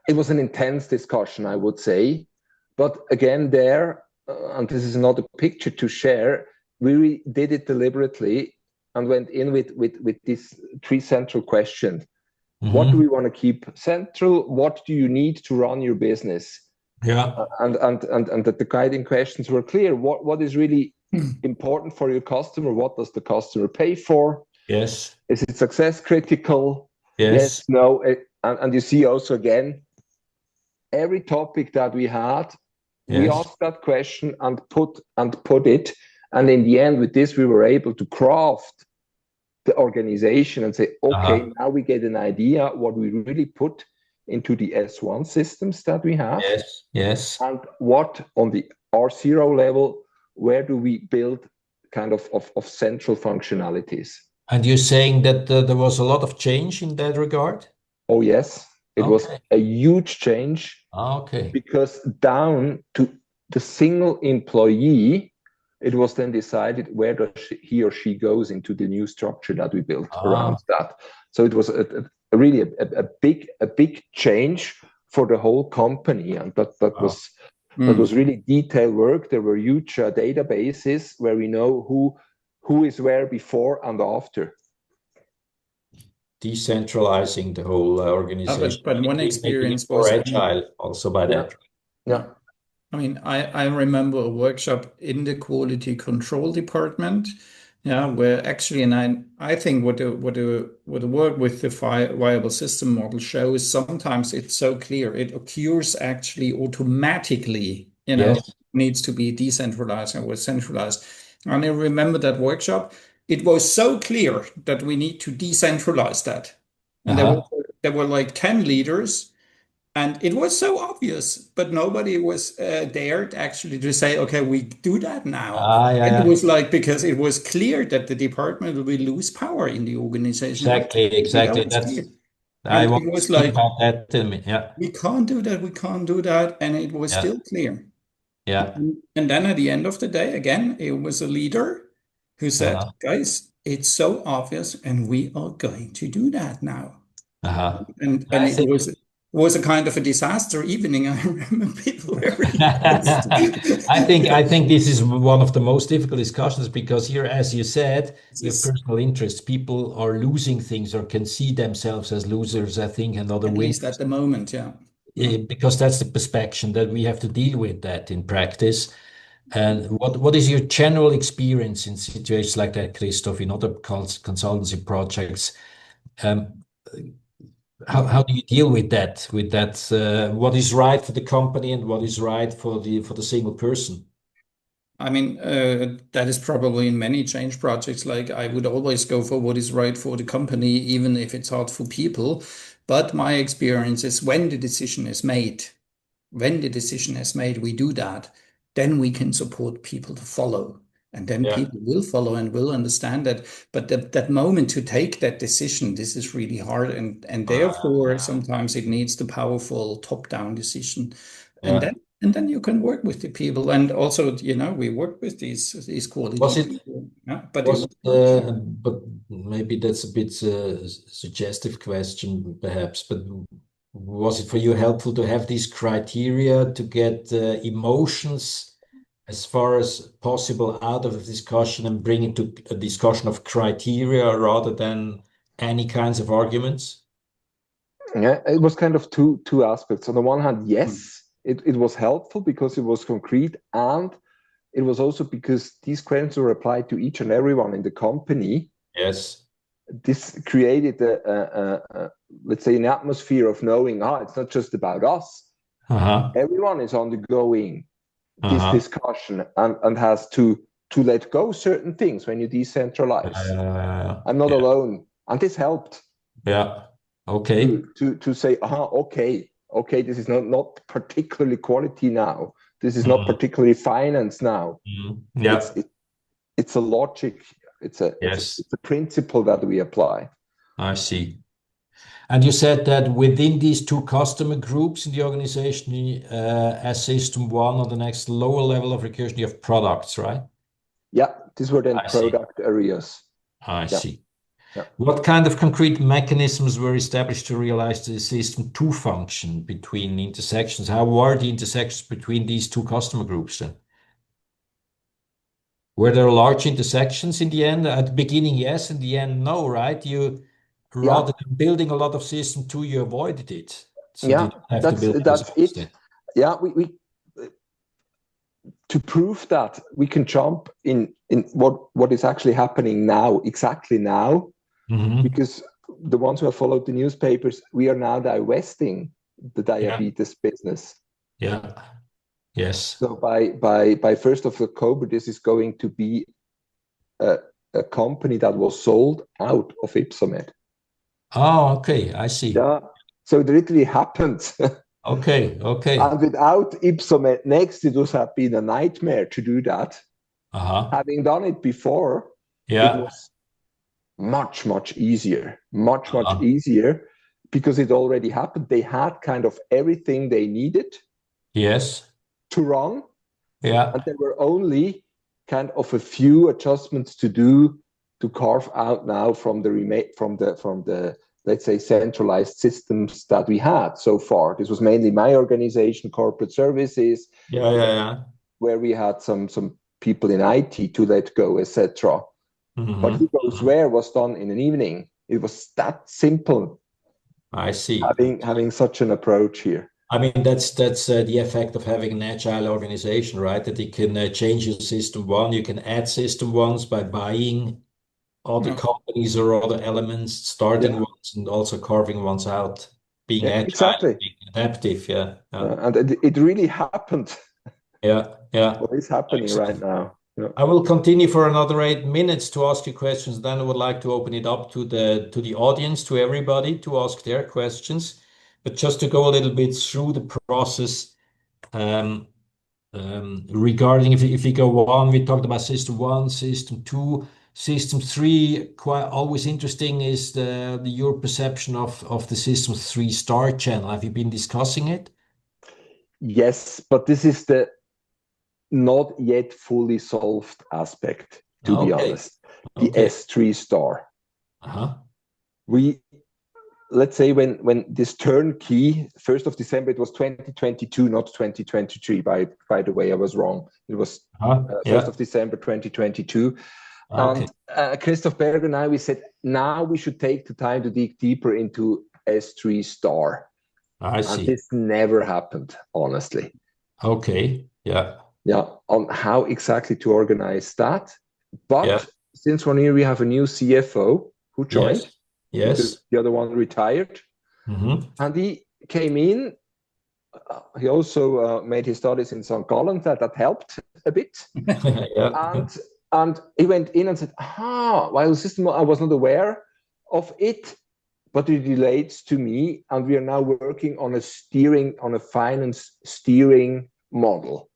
It was an intense discussion, I would say. But again, and this is another picture to share, we did it deliberately and went in with these three central questions. What do we want to keep central? What do you need to run your business?
Yeah.
And that the guiding questions were clear. What is really important for your customer? What does the customer pay for?
Yes.
Is it success critical?
Yes.
No. And you see also again, every topic that we had, we
Yes.
asked that question and put it. And in the end, with this, we were able to craft the organization and say, okay, now we get an idea what we really put into the S1 systems that we have.
Yes. Yes.
And what on the R0 level, where do we build kind of central functionalities?
And you're saying that there was a lot of change in that regard?
Oh, yes. It was a huge change.
Okay.
Because down to the single employee, it was then decided where does he or she goes into the new structure that we built around that. So it was really a big change for the whole company, and that was really detailed work. There were huge databases where we know who is where before and after.
Decentralizing the whole organization.
But one experience
more
was
agile also by that.
Yeah.
I mean, I remember a workshop in the quality control department, yeah, where actually, and I think what the work with the viable system model shows, sometimes it's so clear it occurs actually automatically, you know, needs to be decentralized and was centralized. And I remember that workshop, it was so clear that we need to decentralize that. And there were like 10 leaders. And it was so obvious, but nobody was dared actually to say, okay, we do that now. And it
Yeah.
was like, because it was clear that the department will lose power in the organization.
Exactly.
That was clear.
I
And
want
it
to
was
speak
like,
about that. Yeah.
we can't do that, we can't do that. And it was
Yeah.
still clear.
Yeah.
And then at the end of the day, again, it was a leader who said,
Uh-huh.
guys, it's so obvious, and we are going to do that now.
Uh-huh.
And
I
it
think
was a kind of a disaster evening. I remember people were really pissed.
I think this is one of the most difficult discussions because here, as you said,
This
you have
is
personal interests. People are losing things or can see themselves as losers, I think, and other
at least
winners.
at the moment, yeah. Mm.
Because that's the perspective that we have to deal with that in practice. And what is your general experience in situations like that, Christoph, in other consultancy projects? Um, how do you deal with that? What is right for the company and what is right for the single person?
I mean, that is probably in many change projects. Like, I would always go for what is right for the company, even if it's hard for people. But my experience is when the decision is made, we do that, then we can support people to follow. And then
Yeah.
people will follow and will understand that. But that moment to take that decision, this is really hard. And therefore, sometimes it needs the powerful top-down decision. And
Yeah.
then you can work with the people. And also, we work with these quality
Was it
people. Yeah, but it
was
was
it,
hard.
but maybe that's a bit suggestive question, perhaps, but was it for you helpful to have these criteria to get emotions as far as possible out of the discussion and bring it to a discussion of criteria rather than any kinds of arguments?
Yeah, it was kind of two aspects. On the one hand,
Mm.
yes, it was helpful because it was concrete, and it was also because these questions were applied to each and everyone in the company.
Yes.
This created let's say, an atmosphere of knowing, it's not just about us.
Uh-huh.
Everyone is undergoing this
Uh-huh.
discussion and has to let go certain things when you decentralize. I'm not
Yeah.
alone, and this helped
Yeah. Okay.
to say, okay, this is not particularly quality now. This is not particularly finance now.
Yeah.
It's a logic. It's a principle that we apply.
I see. And you said that within these two customer groups in the organization, as system one on the next lower level of recursion, you have products, right?
Yeah, these were then
I see.
product areas.
I see.
Yeah.
What kind of concrete mechanisms were established to realize the system two function between intersections? How were the intersections between these two customer groups then? Were there large intersections in the end? At the beginning, yes. In the end, no, right? Rather than building a lot of system two, you avoided it. So you didn't have to build
that's it. Yeah, we to prove that we can jump in what is actually happening now, exactly now, because the ones who have followed the newspapers, we are now divesting the diabetes business.
Yeah. Yes.
So by 1st of October, this is going to be a company that was sold out of Ypsomed.
Oh, okay. I see.
Yeah. So it literally happened.
Okay.
And without Ypsomed next, it would have been a nightmare to do that. Having done it before, it was much easier, much easier, because it already happened. They had kind of everything they needed.
Yes.
To run.
Yeah.
And there were only kind of a few adjustments to do to carve out now from the let's say centralized systems that we had so far. This was mainly my organization, corporate services. Where we had some people in IT to let go, etc. But who goes where was done in an evening. It was that simple.
I see.
Having such an approach here.
I mean, that's the effect of having an agile organization, right? That you can change your system one, you can add system ones by buying other companies or other elements, starting ones and also carving ones out, being agile, being adaptive.
And it really happened. What is happening right now?
I will continue for another 8 minutes to ask you questions. Then I would like to open it up to the audience, to everybody, to ask their questions. But just to go a little bit through the process, um, regarding if we go on, we talked about system 1, system 2, system 3. Quite always interesting is your perception of the system 3 star channel. Have you been discussing it?
Yes, but this is the not yet fully solved aspect, to be honest. The S3 star. Let's say when this turnkey, 1st of December, it was 2022, not 2023. By the way, I was wrong. It was 1st of December 2022. And Christoph Berger and I, we said, now we should take the time to dig deeper into S3 star.
I see.
And this never happened, honestly.
Okay, yeah.
Yeah, on how exactly to organize that. But since 1 year, we have a new CFO who joined.
Yes.
Because the other one retired. And he came in. He also made his studies in St. Gallen. That helped a bit. And he went in and said, while the system, I was not aware of it, but it relates to me. And we are now working on a finance steering model.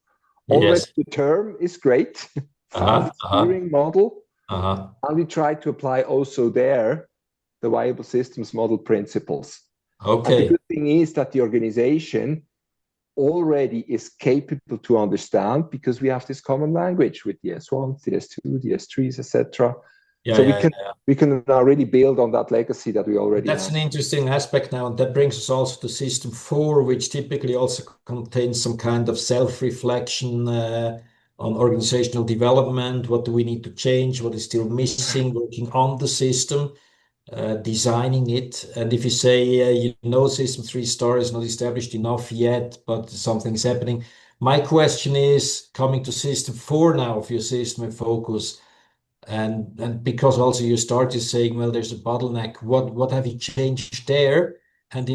Already the term is great. Finance steering model. And we try to apply also there the viable systems model principles. And the good thing is that the organization already is capable to understand, because we have this common language with the S1, the S2, the S3s, etc. We can now really build on that legacy that we already have.
That's an interesting aspect now, and that brings us also to system 4, which typically also contains some kind of self-reflection on organizational development. What do we need to change? What is still missing? Working on the system. Designing it. And if you say, system 3 star is not established enough yet, but something's happening. My question is, coming to system 4 now of your system and focus, and because also you started saying, well, there's a bottleneck. What have you changed there? And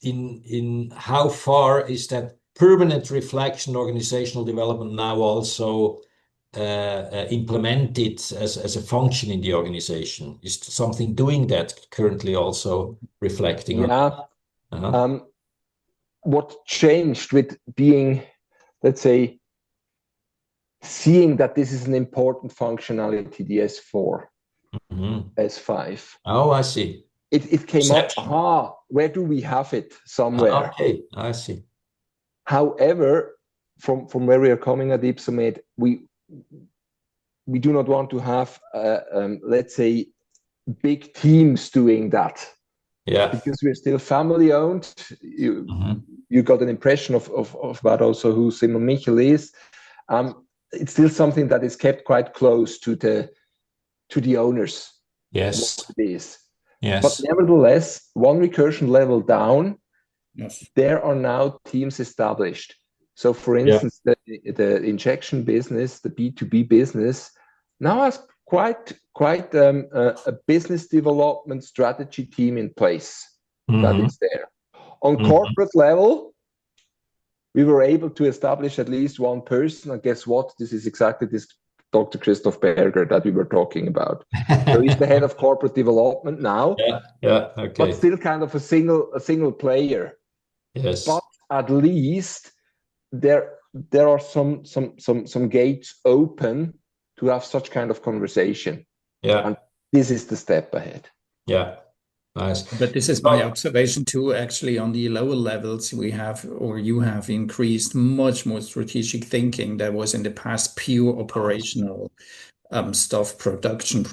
in how far is that permanent reflection organizational development now also implemented as a function in the organization? Is something doing that currently also reflecting on?
What changed with being, let's say, seeing that this is an important functionality, the S4, S5.
Oh, I see.
It came up, where do we have it? Somewhere.
Okay, I see.
However, from where we are coming at Ypsomed, we do not want to have, let's say, big teams doing that.
Yeah.
Because we're still family owned. You got an impression of that also, who Simon Michel is. It's still something that is kept quite close to the owners.
Yes.
What it is.
Yes.
But nevertheless, one recursion level down, there are now teams established. So, for instance, the injection business, the B2B business, now has quite a business development strategy team in place that is there. On corporate level, we were able to establish at least one person, and guess what? This is exactly this Dr. Christoph Berger that we were talking about. So he's the head of corporate development now.
Okay.
But still kind of a single player.
Yes.
But at least there are some gates open to have such kind of conversation.
Yeah.
And this is the step ahead.
Yeah. Nice.
But this is my observation too, actually. On the lower levels, we have, or you have, increased much more strategic thinking. That was in the past pure operational stuff, production,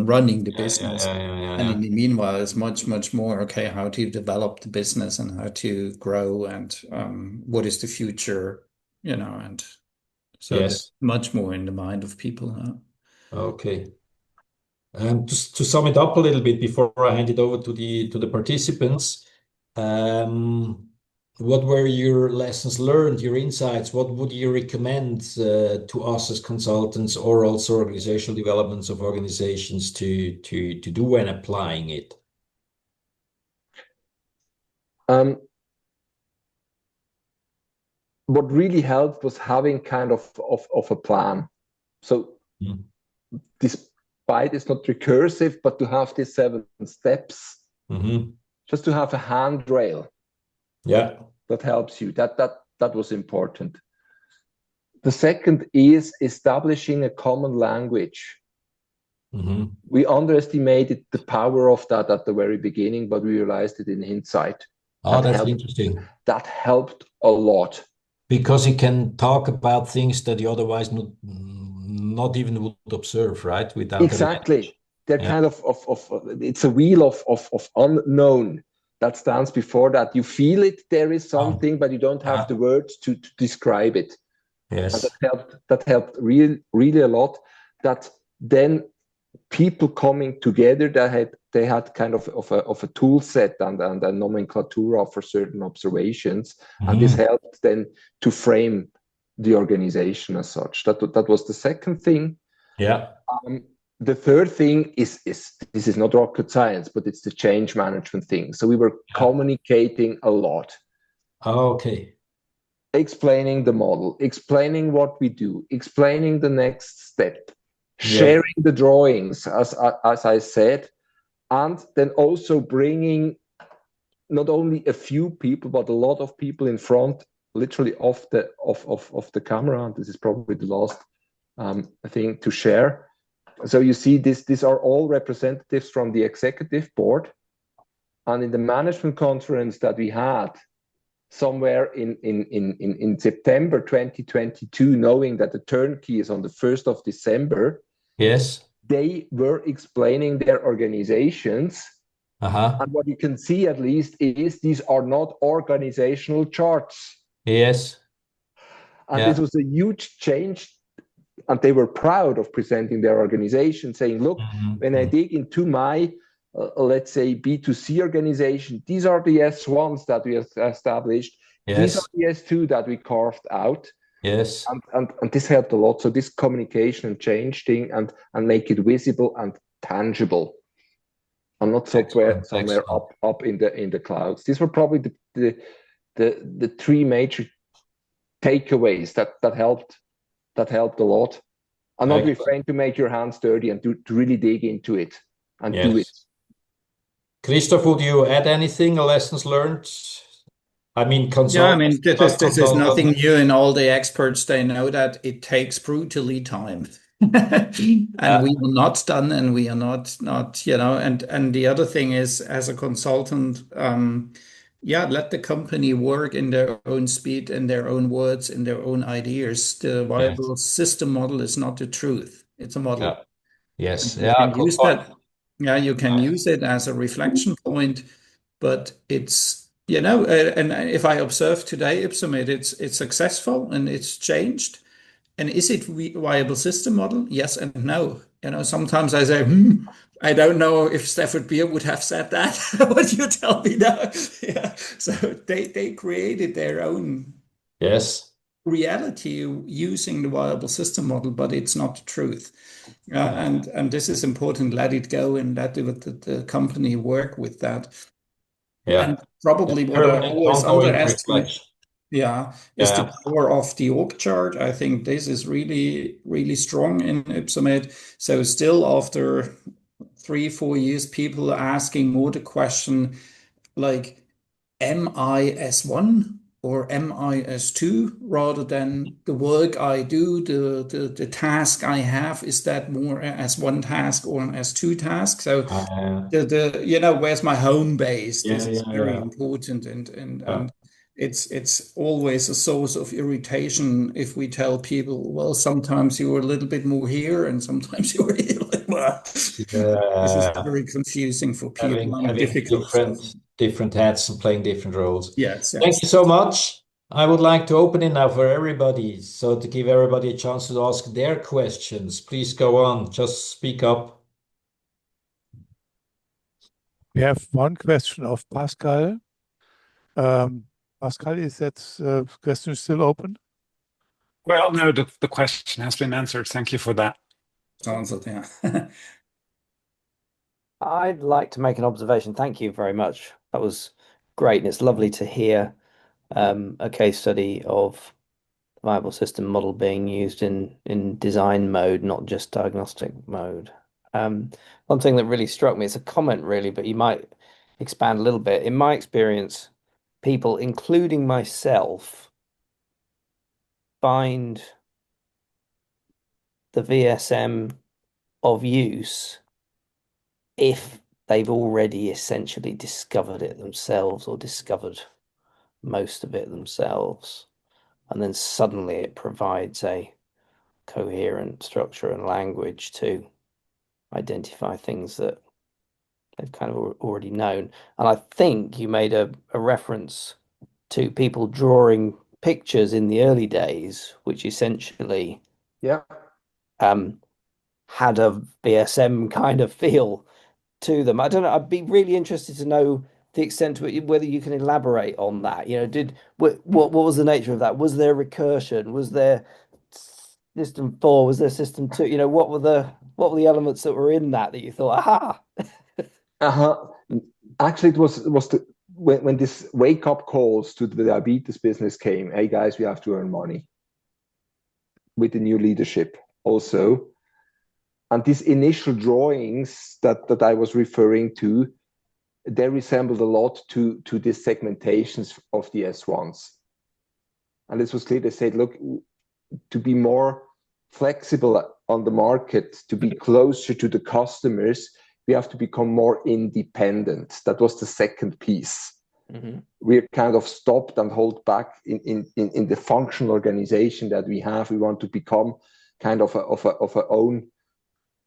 running the business. And in the meanwhile, it's much more, how to develop the business and how to grow and what is the future, and so that's much more in the mind of people now.
Okay. To sum it up a little bit before I hand it over to the participants, what were your lessons learned, your insights? What would you recommend to us as consultants, or also organizational developments of organizations to do when applying it?
What really helped was having kind of a plan. So despite it's not recursive, but to have these 7 steps, just to have a handrail.
Yeah.
that helps you. That was important. The second is establishing a common language. We underestimated the power of that at the very beginning, but we realized it in hindsight.
Oh, that's interesting.
That helped a lot.
Because you can talk about things that you otherwise not even would observe, right? Without
exactly. They're kind of it's a wheel of unknown that stands before that. You feel it, there is something, but you don't have the words to describe it.
Yes.
And that helped really a lot. That then people coming together, they had kind of a tool set and a nomenclatura for certain observations, and this helped then to frame the organization as such. That was the second thing.
Yeah.
The third thing is this is not rocket science, but it's the change management thing. So we were communicating a lot.
Okay.
Explaining the model, explaining what we do, explaining the next step, sharing the drawings, as I said, and then also bringing not only a few people, but a lot of people in front, literally of the camera. And this is probably the last thing to share. So you see, these are all representatives from the executive board. And in the management conference that we had somewhere in September 2022, knowing that the turnkey is on the 1st of December,
yes,
they were explaining their organizations. And what you can see at least is these are not organizational charts.
Yes.
And this was a huge change. And they were proud of presenting their organization, saying, look, when I dig into my, let's say, B2C organization, these are the S1s that we have established.
Yes.
These are the S2 that we carved out.
Yes.
And this helped a lot. So this communication and change thing and make it visible and tangible. And not somewhere up in the clouds. These were probably the three major takeaways that helped a lot. And not refrain to make your hands dirty and to really dig into it and do it.
Christoph, would you add anything, lessons learned? I mean,
this is nothing new, and all the experts, they know that it takes brutally time. And we are not done, and we are not, and the other thing is, as a consultant, let the company work in their own speed, in their own words, in their own ideas. The viable system model is not the truth. It's a model.
Yes.
You can use that. Yeah, you can use it as a reflection point, but it's, and if I observe today, Ypsomed, it's successful and it's changed. And is it viable system model? Yes and no. Sometimes I say, I don't know if Stafford Beer would have said that. What you tell me now? Yeah. So they created their own reality using the viable system model, but it's not the truth. And this is important. Let it go and let the company work with that.
Yeah.
And probably what I always underestimate. Is the power of the org chart. I think this is really, really strong in Ypsomed. So still after 3-4 years, people are asking more the question like, am I S1 or am I S2, rather than the work I do, the task I have, is that more S1 task or an S2 task? So where's my home base? This is very important, and it's always a source of irritation if we tell people, well, sometimes you're a little bit more here and sometimes you're here. This is very confusing for people and difficult.
Different hats and playing different roles.
Yes.
Thank you so much. I would like to open it now for everybody. So to give everybody a chance to ask their questions, please go on, just speak up.
We have one question of Pascal. Pascal, is that question still open?
Well, no, the question has been answered. Thank you for that.
Answered, yeah.
I'd like to make an observation. Thank you very much. That was great. And it's lovely to hear a case study of viable system model being used in design mode, not just diagnostic mode. One thing that really struck me, it's a comment really, but you might expand a little bit. In my experience, people, including myself, find the VSM of use if they've already essentially discovered it themselves or discovered most of it themselves. And then suddenly it provides a coherent structure and language to identify things that they've kind of already known. And I think you made a reference to people drawing pictures in the early days, which essentially had a VSM kind of feel to them. I don't know. I'd be really interested to know the extent to it, whether you can elaborate on that. You know, what was the nature of that? Was there recursion? Was there system 4? Was there system 2? You know, what were the elements that were in that you thought, aha?
Actually, it was when this wake up calls to the diabetes business came. Hey guys, we have to earn money with the new leadership also. And these initial drawings that I was referring to, they resembled a lot to the segmentations of the S1s. And this was clear. They said, look, to be more flexible on the market, to be closer to the customers, we have to become more independent. That was the second piece. Mm-hmm. We're kind of stopped and hold back in the functional organization that we have. We want to become kind of a own,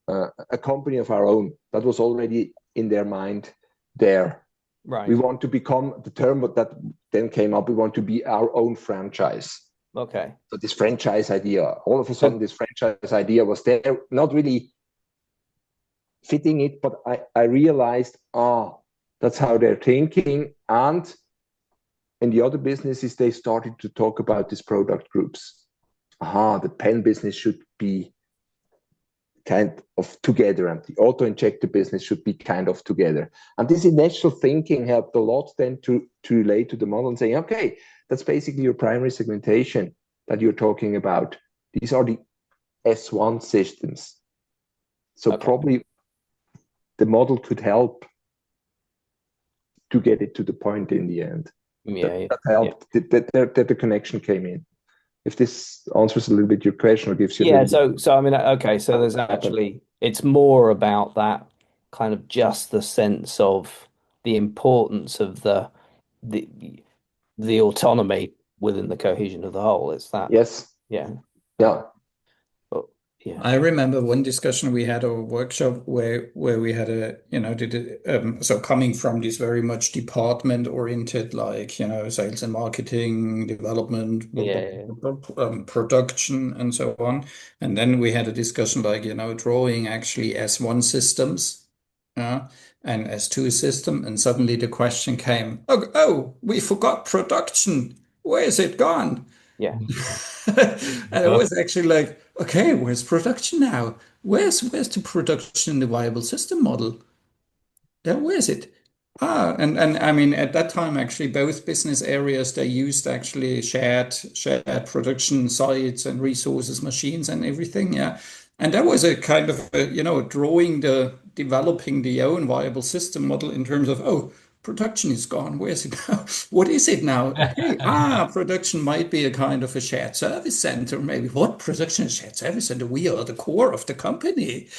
a company of our own. That was already in their mind there.
Right.
We want to become, the term that then came up, we want to be our own franchise.
Okay.
So this franchise idea, all of a sudden this franchise idea was there, not really fitting it, but I realized, that's how they're thinking. And in the other businesses, they started to talk about these product groups. The pen business should be kind of together, and the auto-injector business should be kind of together. And this initial thinking helped a lot then to relate to the model and say, okay, that's basically your primary segmentation that you're talking about. These are the S1 systems. So probably the model could help to get it to the point in the end. That helped, that the connection came in. If this answers a little bit your question or gives you
so I mean, okay, so there's actually, it's more about that kind of just the sense of the importance of the autonomy within the cohesion of the whole. It's that.
Yes.
Yeah.
Yeah. I remember one discussion we had, a workshop where we had so coming from this very much department oriented, like, sales and marketing, development, production, and so on. And then we had a discussion like, drawing actually S1 systems, and S2 system. And suddenly the question came, oh, we forgot production. Where is it gone?
Yeah.
And it was actually like, okay, where's production now? Where's the production in the viable system model? Yeah, where is it? And I mean, at that time, actually, both business areas, they used actually shared production sites and resources, machines and everything. Yeah. And that was a kind of, developing the own viable system model in terms of, production is gone. Where's it now? What is it now? Okay. Production might be a kind of a shared service center. Maybe what? Production is shared service center. We are the core of the company.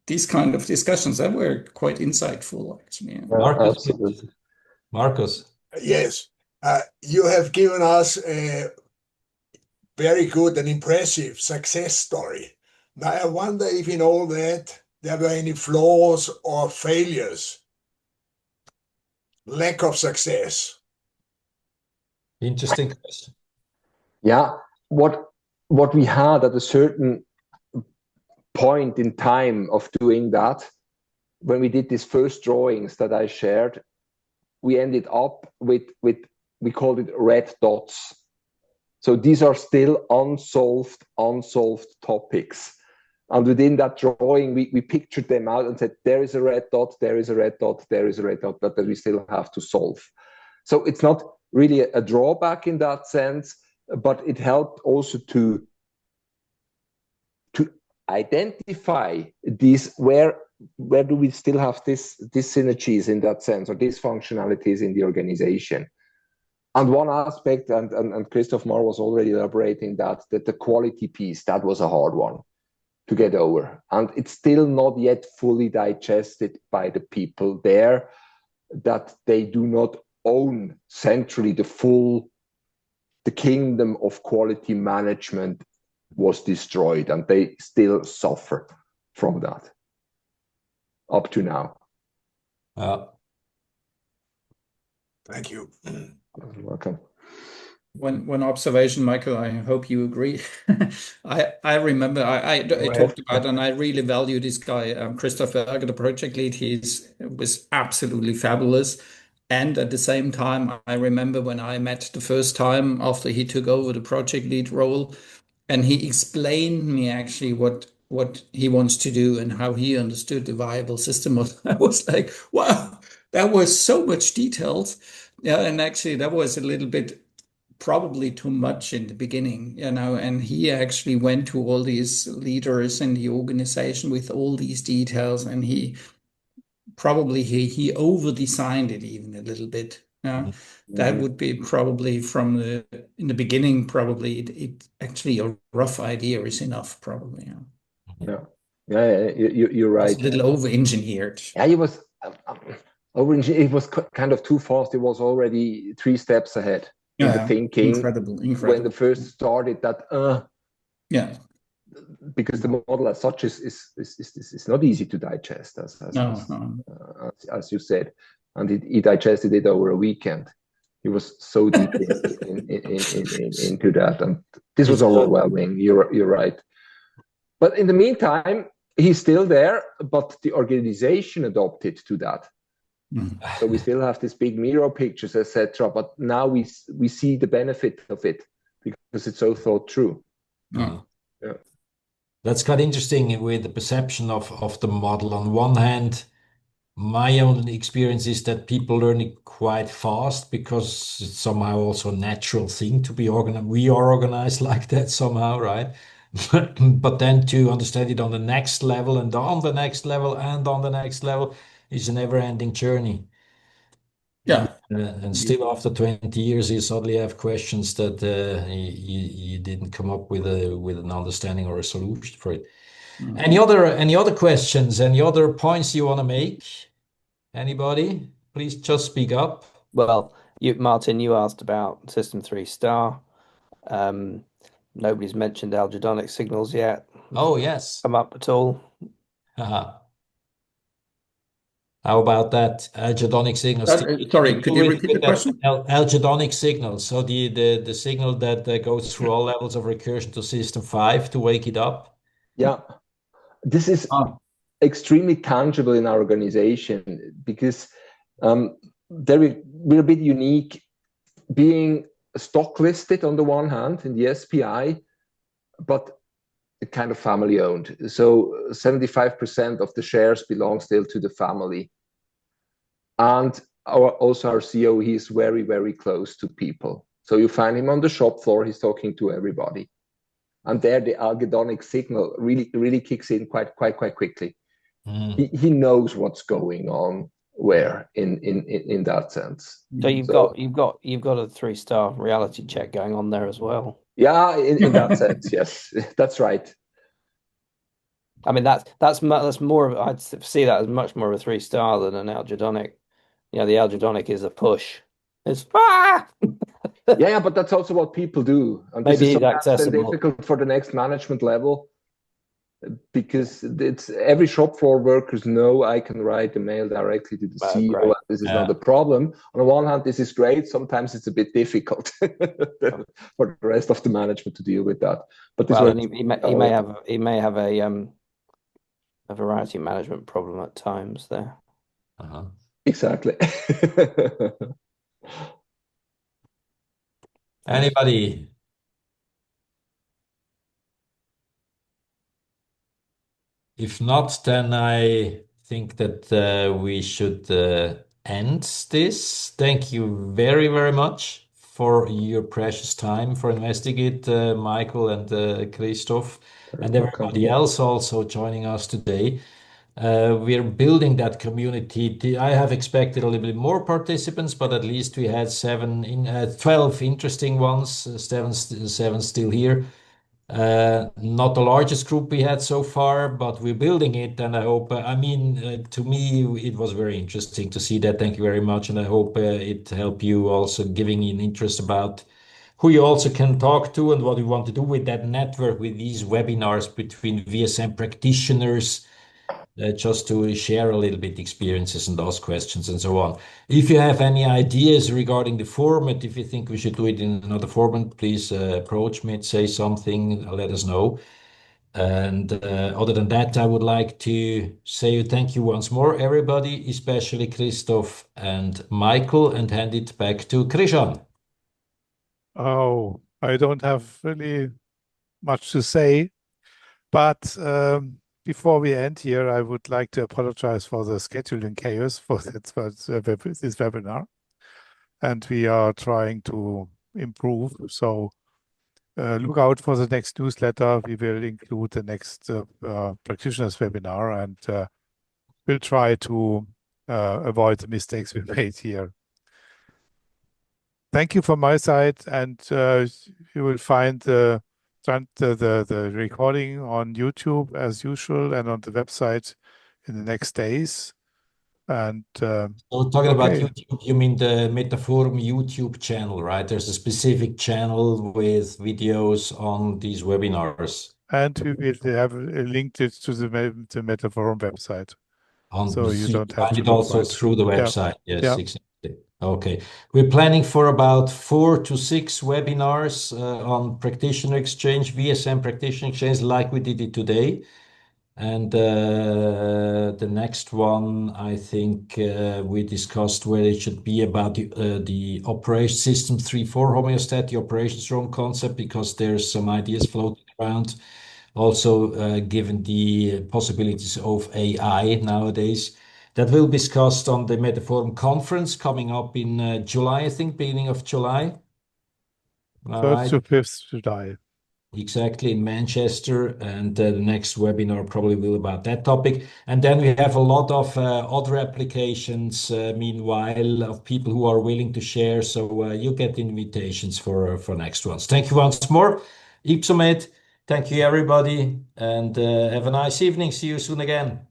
These kind of discussions that were quite insightful, actually.
Marcus.
Yes. You have given us a very good and impressive success story. Now, I wonder if in all that there were any flaws or failures. Lack of success.
Interesting question.
Yeah, what we had at a certain point in time of doing that, when we did these first drawings that I shared, we ended up with we called it red dots. So these are still unsolved topics. And within that drawing, we pictured them out and said, there is a red dot, there is a red dot, there is a red dot that we still have to solve. So it's not really a drawback in that sense, but it helped also to identify these, where do we still have these synergies in that sense, or these functionalities in the organization. And one aspect, and Christoph Mahr was already elaborating that the quality piece, that was a hard one to get over. And it's still not yet fully digested by the people there, that they do not own centrally the kingdom of quality management was destroyed, and they still suffer from that up to now.
Thank you.
You're welcome.
One observation, Michael, I hope you agree. I remember I talked about, and I really value this guy, Christoph Berger, the project lead. Was absolutely fabulous. And at the same time, I remember when I met the first time after he took over the project lead role, and he explained me actually what he wants to do and how he understood the viable system. I was like, wow, that was so much details. Yeah, and actually that was a little bit probably too much in the beginning, and he actually went to all these leaders in the organization with all these details, and he over designed it even a little bit. That would be probably in the beginning, probably it actually a rough idea is enough, probably.
You're right.
It's a little over engineered.
Yeah, he was over engineered. It was kind of too fast. It was already 3 steps ahead in the thinking.
Incredible.
When the first started that.
Yeah.
Because the model as such is not easy to digest, as you said, and he digested it over a weekend. He was so deep into that, and this was overwhelming. You're right. But in the meantime, he's still there, but the organization adopted to that. So we still have these big mirror pictures, etc. But now we see the benefit of it because it's so thought through.
Yeah. That's quite interesting with the perception of the model. On one hand, my own experience is that people learn it quite fast because it's somehow also a natural thing to be organized. We are organized like that somehow, right? But then to understand it on the next level and on the next level and on the next level is a never-ending journey.
Yeah.
And still after 20 years, you suddenly have questions that you didn't come up with an understanding or a solution for it. Any other questions? Any other points you want to make? Anybody? Please just speak up.
Well, Martin, you asked about System 3 Star. Nobody's mentioned algedonic signals yet.
Oh, yes.
Come up at all?
How about that? Algedonic signals.
Sorry, could you repeat the question?
Algedonic signals. So the signal that goes through all levels of recursion to system 5 to wake it up.
Yeah. This is extremely tangible in our organization because we're a bit unique, being stock listed on the one hand in the SPI, but kind of family owned. So 75% of the shares belong still to the family. And our CEO, he's very, very close to people. So you find him on the shop floor, he's talking to everybody. And there the algedonic signal really kicks in quite quickly. He knows what's going on where in that sense.
So you've got a 3-star reality check going on there as well.
Yeah, in that sense, yes, that's right.
I mean that's more of, I'd see that as much more of a 3-star than an algedonic. The algedonic is a push. It's
yeah, but that's also what people do, and
maybe
this is
accessible.
difficult for the next management level. Because it's every shop floor workers know I can write a mail directly to the CEO.
Great.
This is not a problem. On the one hand, this is great. Sometimes it's a bit difficult for the rest of the management to deal with that. But this
he may have a variety management problem at times there.
Exactly.
Anybody? If not, then I think that we should end this. Thank you very, very much for your precious time for investing it, Michael and Christoph, and everybody else also joining us today. We're building that community. I have expected a little bit more participants, but at least we had 12 interesting ones, seven still here. Not the largest group we had so far, but we're building it, and I hope, to me, it was very interesting to see that. Thank you very much, and I hope it helped you also giving an interest about who you also can talk to and what you want to do with that network, with these webinars between VSM practitioners, just to share a little bit experiences and ask questions and so on. If you have any ideas regarding the format, if you think we should do it in another format, please approach me and say something, let us know. And other than that, I would like to say thank you once more, everybody, especially Christoph and Michael, and hand it back to Krishan.
Oh, I don't have really much to say, but before we end here, I would like to apologize for the scheduling chaos for this webinar. And we are trying to improve. So look out for the next newsletter. We will include the next practitioners webinar, and we'll try to avoid the mistakes we made here. Thank you from my side, and you will find the recording on YouTube as usual and on the website in the next days. And
So talking about
okay.
YouTube, you mean the Metaforum YouTube channel, right? There's a specific channel with videos on these webinars.
And we will have linked it to the Metaforum website. So you don't have
find
to
it
look
also
for it.
through the website. Yes,
Yeah.
exactly. Okay. We're planning for about 4 to 6 webinars on practitioner exchange, VSM practitioner exchange, like we did it today. And the next one, I think we discussed where it should be about the operation system 3-4 homeostat, the operations room concept, because there's some ideas floating around. Also, given the possibilities of AI nowadays, that will be discussed on the Metaforum conference coming up in July, I think, beginning of July. All
3rd
right.
to 5th July.
Exactly, in Manchester, and the next webinar probably will about that topic. And then we have a lot of other applications, meanwhile, of people who are willing to share. So you get invitations for next ones. Thank you once more, Ypsomed. Thank you, everybody, and have a nice evening. See you soon again.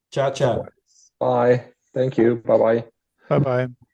Ciao, ciao.
Bye. Thank you. Bye-bye.
Bye-bye.